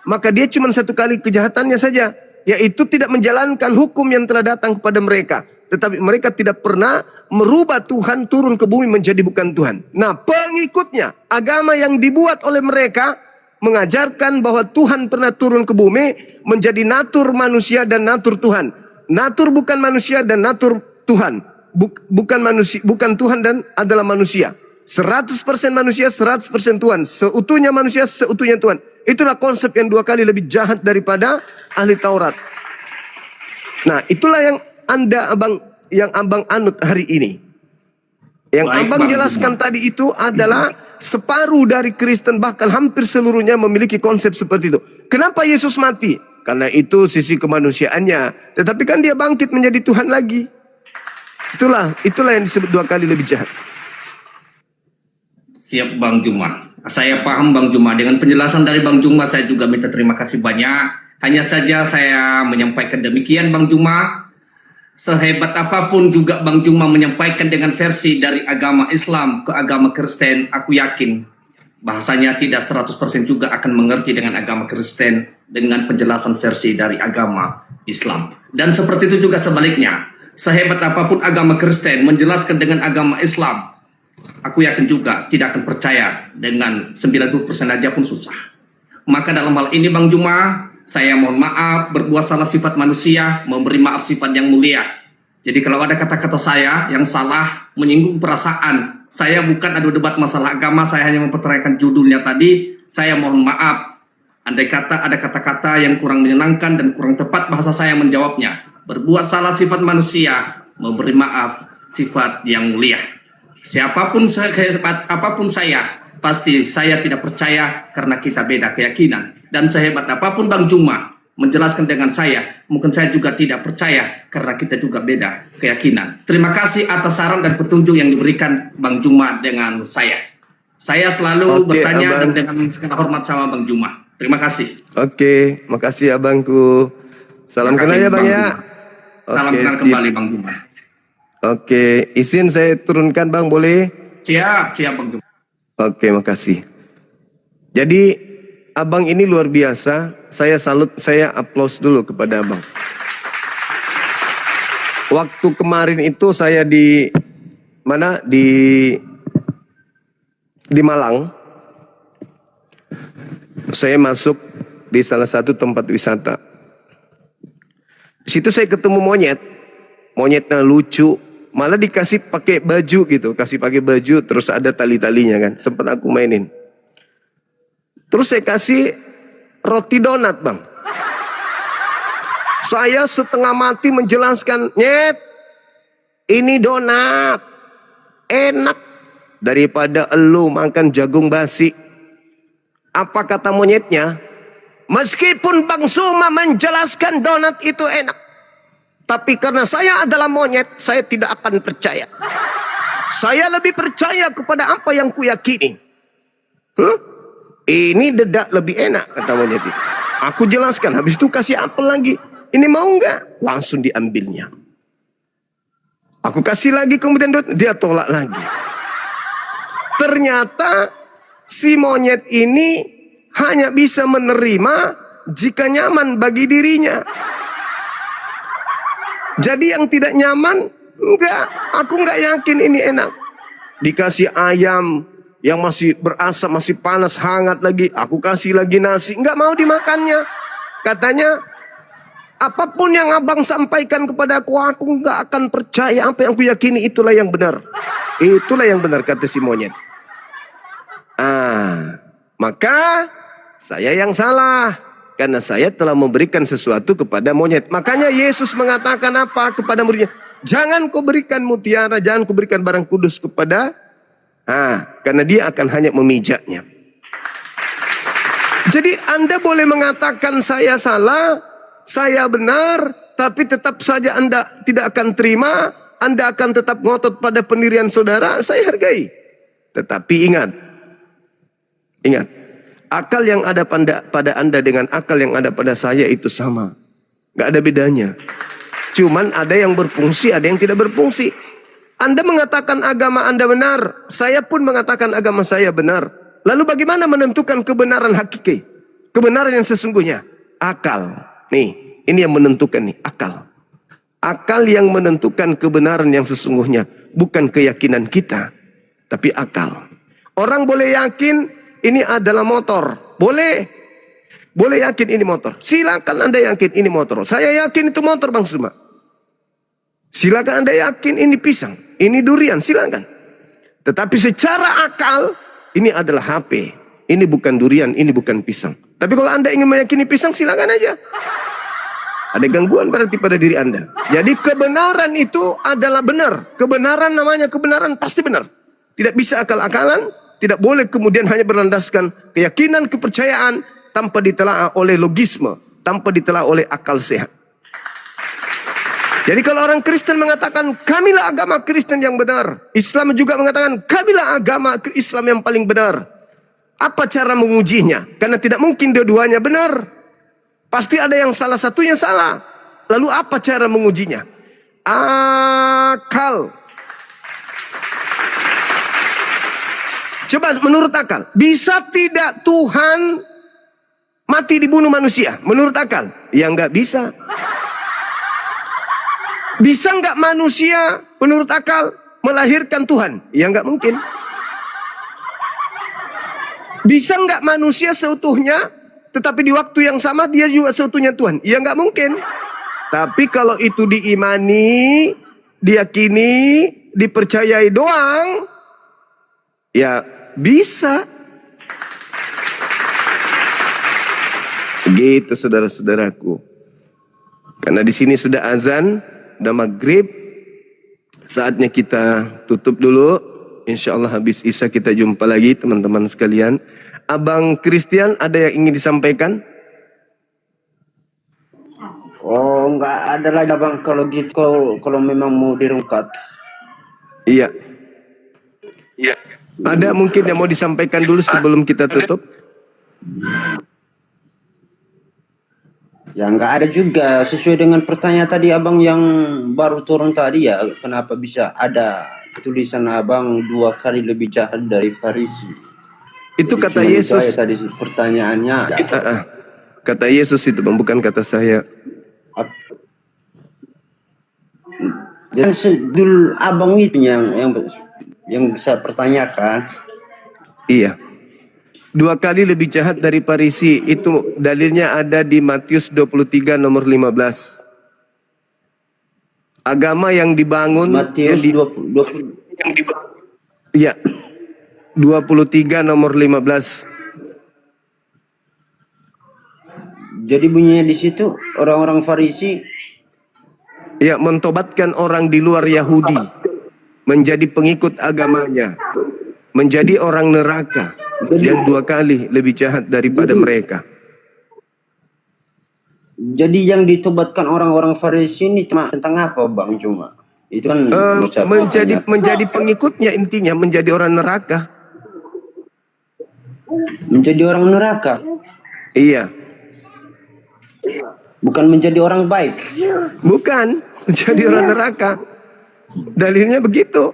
Maka dia cuma 1 kali kejahatannya saja. Yaitu tidak menjalankan hukum yang telah datang kepada mereka. Tetapi mereka tidak pernah merubah Tuhan turun ke bumi menjadi bukan Tuhan. Nah, pengikutnya, agama yang dibuat oleh mereka mengajarkan bahwa Tuhan pernah turun ke bumi menjadi natur manusia dan natur Tuhan. Natur bukan manusia dan natur Tuhan. Bukan manusia, bukan Tuhan dan adalah manusia. 100% manusia, 100% Tuhan. Seutuhnya manusia, seutuhnya Tuhan. Itulah konsep yang 2 kali lebih jahat daripada ahli Taurat. Nah, itulah yang abang anut hari ini. Yang Baik, Abang jelaskan tadi itu adalah separuh dari Kristen, bahkan hampir seluruhnya memiliki konsep seperti itu. Kenapa Yesus mati? Karena itu sisi kemanusiaannya. Tetapi kan dia bangkit menjadi Tuhan lagi. Itulah yang disebut 2 kali lebih jahat. Siap Bang Juma. Saya paham Bang Juma. Dengan penjelasan dari Bang Juma, saya juga minta terima kasih banyak. Hanya saja saya menyampaikan demikian Bang Juma. Sehebat apapun juga Bang Juma menyampaikan dengan versi dari agama Islam ke agama Kristen, aku yakin bahasanya tidak 100% juga akan mengerti dengan agama Kristen dengan penjelasan versi dari agama Islam. Dan seperti itu juga sebaliknya. Sehebat apapun agama Kristen menjelaskan dengan agama Islam, aku yakin juga tidak akan percaya dengan 90% aja pun susah. Maka dalam hal ini Bang Juma, saya mohon maaf berbuat salah sifat manusia, memberi maaf sifat yang mulia. Jadi kalau ada kata-kata saya yang salah, menyinggung perasaan, saya bukan adu debat masalah agama, saya hanya mempertanyakan judulnya tadi, saya mohon maaf. Andai kata ada kata-kata yang kurang menyenangkan dan kurang tepat bahasa saya menjawabnya. Berbuat salah sifat manusia, memberi maaf sifat yang mulia. Siapapun saya, apapun saya, pasti saya tidak percaya karena kita beda keyakinan. Dan sehebat apapun Bang Juma menjelaskan dengan saya, mungkin saya juga tidak percaya karena kita juga beda keyakinan. Terima kasih atas saran dan petunjuk yang diberikan Bang Juma dengan saya. Saya selalu bertanya dan dengan segala hormat sama Bang Juma. Terima kasih. Oke, makasih abangku. Salam kenal ya Bang ya. Salam kenal kembali Bang Juma. Oke, izin saya turunkan Bang, boleh? Siap Bang Juma. Oke, makasih. Jadi abang ini luar biasa. Saya salut, saya aplaus dulu kepada abang. Waktu kemarin itu saya di mana? Di Malang. Saya masuk di salah satu tempat wisata. Di situ saya ketemu monyet. Monyetnya lucu. Malah dikasih pakai baju gitu, kasih pakai baju, terus ada tali-talinya kan. Sempat aku mainin. Terus saya kasih roti donat Bang. Saya setengah mati menjelaskan, nyet, ini donat, enak daripada elu makan jagung basi. Apa kata monyetnya? Meskipun Bang Suma menjelaskan donat itu enak, tapi karena saya adalah monyet, saya tidak akan percaya. Saya lebih percaya kepada apa yang kuyakini. Ini dedak lebih enak, kata monyet itu. Aku jelaskan, habis itu kasih apel lagi. Ini mau nggak? Langsung diambilnya. Aku kasih lagi, kemudian dia tolak lagi. Ternyata si monyet ini hanya bisa menerima jika nyaman bagi dirinya. Jadi yang tidak nyaman, enggak, aku enggak yakin ini enak. Dikasih ayam yang masih berasap, masih panas, hangat lagi, aku kasih lagi nasi, enggak mau dimakannya. Katanya, apapun yang abang sampaikan kepada aku enggak akan percaya, apa yang aku yakini itulah yang benar. Itulah yang benar, kata si monyet. Maka saya yang salah. Karena saya telah memberikan sesuatu kepada monyet. Makanya Yesus mengatakan apa kepada muridnya? Jangan kau berikan mutiara, jangan kau berikan barang kudus kepada, karena dia akan hanya memijaknya. Jadi Anda boleh mengatakan saya salah, saya benar, tapi tetap saja Anda tidak akan terima, Anda akan tetap ngotot pada pendirian saudara, saya hargai. Tetapi ingat, akal yang ada pada Anda dengan akal yang ada pada saya itu sama. Gak ada bedanya. Cuman ada yang berfungsi, ada yang tidak berfungsi. Anda mengatakan agama Anda benar, saya pun mengatakan agama saya benar. Lalu bagaimana menentukan kebenaran hakiki? Kebenaran yang sesungguhnya? Akal. Nih, ini yang menentukan nih, akal. Akal yang menentukan kebenaran yang sesungguhnya. Bukan keyakinan kita, tapi akal. Orang boleh yakin ini adalah motor. Boleh. Boleh yakin ini motor. Silakan Anda yakin ini motor. Saya yakin itu motor Bang Suma. Silakan Anda yakin ini pisang. Ini durian. Silakan. Tetapi secara akal, ini adalah HP. Ini bukan durian. Ini bukan pisang. Tapi kalau Anda ingin meyakini pisang, silakan aja. Ada gangguan berarti pada diri Anda. Jadi kebenaran itu adalah benar. Kebenaran namanya kebenaran pasti benar. Tidak bisa akal-akalan. Tidak boleh kemudian hanya berlandaskan keyakinan, kepercayaan tanpa ditelaah oleh logisme, tanpa ditelaah oleh akal sehat. Jadi kalau orang Kristen mengatakan kamilah agama Kristen yang benar, Islam juga mengatakan kamilah agama Islam yang paling benar. Apa cara mengujinya? Karena tidak mungkin dua-duanya benar. Pasti ada yang salah satunya salah. Lalu apa cara mengujinya? Akal. Coba menurut akal, bisa tidak Tuhan mati dibunuh manusia? Menurut akal, ya nggak bisa. Bisa nggak manusia menurut akal melahirkan Tuhan? Ya nggak mungkin. Bisa nggak manusia seutuhnya, tetapi di waktu yang sama dia juga seutuhnya Tuhan? Ya nggak mungkin. Tapi kalau itu diimani, diyakini, dipercayai doang, ya bisa. Gitu saudara-saudaraku. Karena di sini sudah azan, udah maghrib. Saatnya kita tutup dulu. Insya Allah habis Isya kita jumpa lagi teman-teman sekalian. Abang Christian ada yang ingin disampaikan? Oh, nggak ada lagi bang. Kalau gitu, kalau memang mau dirungkat. Iya. Iya. Ada mungkin yang mau disampaikan dulu sebelum kita tutup? Ya nggak ada juga. Sesuai dengan pertanyaan tadi abang yang baru turun tadi ya. Kenapa bisa ada tulisan abang 2 kali lebih jahat dari Farisi? Itu Jadi kata cuma Yesus. itu aja tadi pertanyaannya. Kata Yesus itu bang, bukan kata saya. Dan sedul abang itu yang saya pertanyakan. Iya. 2 kali lebih jahat dari Farisi. Itu dalilnya ada di Matius 23 nomor 15. Agama yang dibangun Matius 20. Iya. 23 nomor 15. Jadi bunyinya di situ orang-orang Farisi ya mentobatkan orang di luar Yahudi menjadi pengikut agamanya, menjadi orang neraka yang 2 kali lebih jahat daripada mereka. Jadi yang ditobatkan orang-orang Farisi ini cuma tentang apa bang cuma? Itu kan menjadi pengikutnya, intinya menjadi orang neraka. Menjadi orang neraka. Iya. Bukan menjadi orang baik. Bukan, menjadi orang neraka. Dalilnya begitu.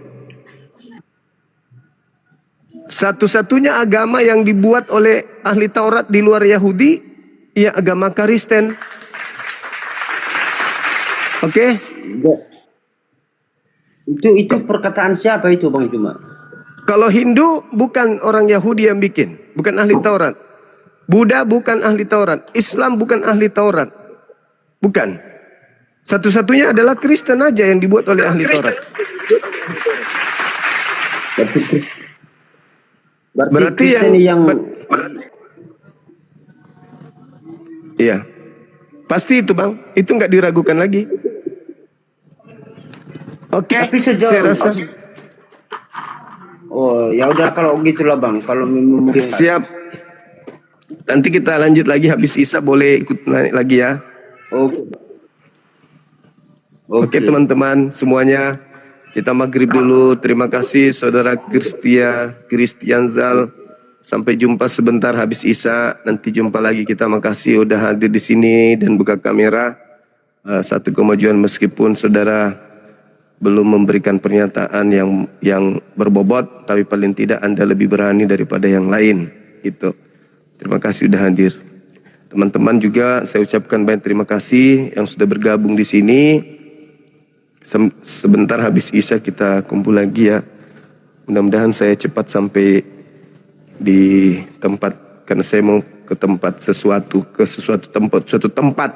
Satu-satunya agama yang dibuat oleh ahli Taurat di luar Yahudi, ya agama Kristen. Oke? Itu perkataan siapa itu bang cuma? Kalau Hindu bukan orang Yahudi yang bikin, bukan ahli Taurat. Buddha bukan ahli Taurat, Islam bukan ahli Taurat. Bukan. Satu-satunya adalah Kristen aja yang dibuat oleh ahli Taurat. Berarti yang iya. Pasti itu bang, itu nggak diragukan lagi. Oke, saya rasa. Oh ya udah kalau gitulah bang, kalau mungkin. Siap. Nanti kita lanjut lagi habis Isya, boleh ikut naik lagi ya. Oke teman-teman semuanya, kita maghrib dulu. Terima kasih saudara Christian Zal. Sampai jumpa sebentar habis Isya. Nanti jumpa lagi kita. Makasih udah hadir di sini dan buka kamera. Satu kemajuan meskipun saudara belum memberikan pernyataan yang berbobot, tapi paling tidak Anda lebih berani daripada yang lain. Gitu. Terima kasih sudah hadir. Teman-teman juga saya ucapkan banyak terima kasih yang sudah bergabung di sini. Sebentar habis Isya kita kumpul lagi ya. Mudah-mudahan saya cepat sampai di tempat, karena saya mau ke tempat suatu tempat.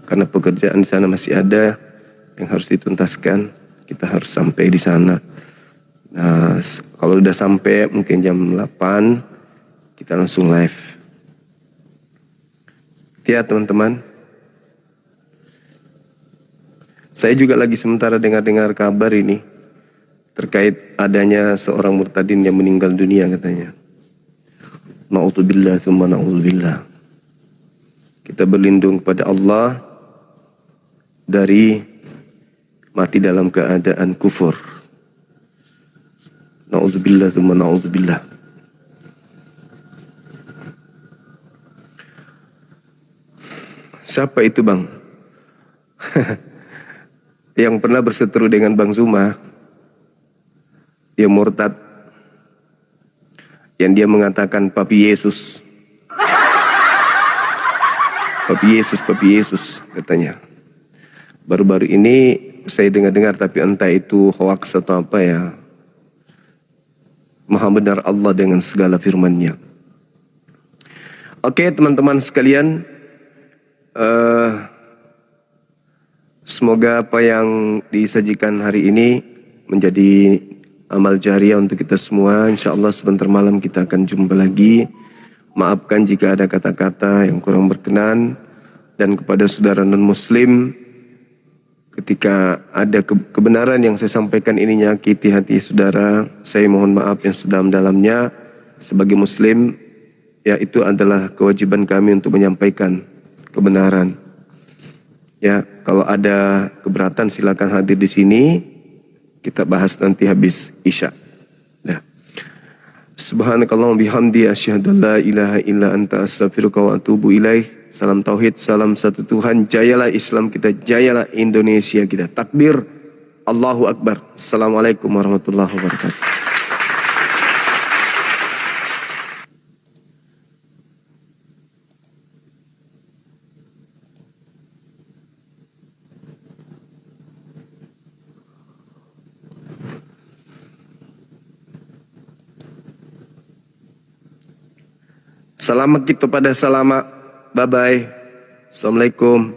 Karena pekerjaan di sana masih ada yang harus dituntaskan. Kita harus sampai di sana. Nah, kalau udah sampai mungkin jam 8 kita langsung live. Ya teman-teman. Saya juga lagi sementara dengar kabar ini terkait adanya seorang murtadin yang meninggal dunia katanya. Na'udzubillah tsumma na'udzubillah. Kita berlindung kepada Allah dari mati dalam keadaan kufur. Na'udzubillah tsumma na'udzubillah. Siapa itu bang? Yang pernah berseteru dengan Bang Zuma, yang murtad, yang dia mengatakan Papi Yesus, Papi Yesus katanya. Baru-baru ini saya dengar-dengar, tapi entah itu hoax atau apa ya. Maha benar Allah dengan segala firman-Nya. Oke teman-teman sekalian, semoga apa yang disajikan hari ini menjadi amal jariah untuk kita semua. Insya Allah sebentar malam kita akan jumpa lagi. Maafkan jika ada kata-kata yang kurang berkenan. Dan kepada saudara non-muslim, ketika ada kebenaran yang saya sampaikan ini nyakiti hati saudara, saya mohon maaf yang sedalam-dalamnya. Sebagai muslim, ya itu adalah kewajiban kami untuk menyampaikan kebenaran. Ya, kalau ada keberatan silakan hadir di sini. Kita bahas nanti habis Isya. Nah. Subhanakallahumma bihamdi asyhadu an la ilaha illa anta astaghfiruka wa atubu ilaih. Salam tauhid, salam satu Tuhan. Jayalah Islam kita, jayalah Indonesia kita. Takbir, Allahu Akbar. Assalamualaikum warahmatullahi wabarakatuh. Selamat kita pada selamat. Bye-bye. Assalamualaikum.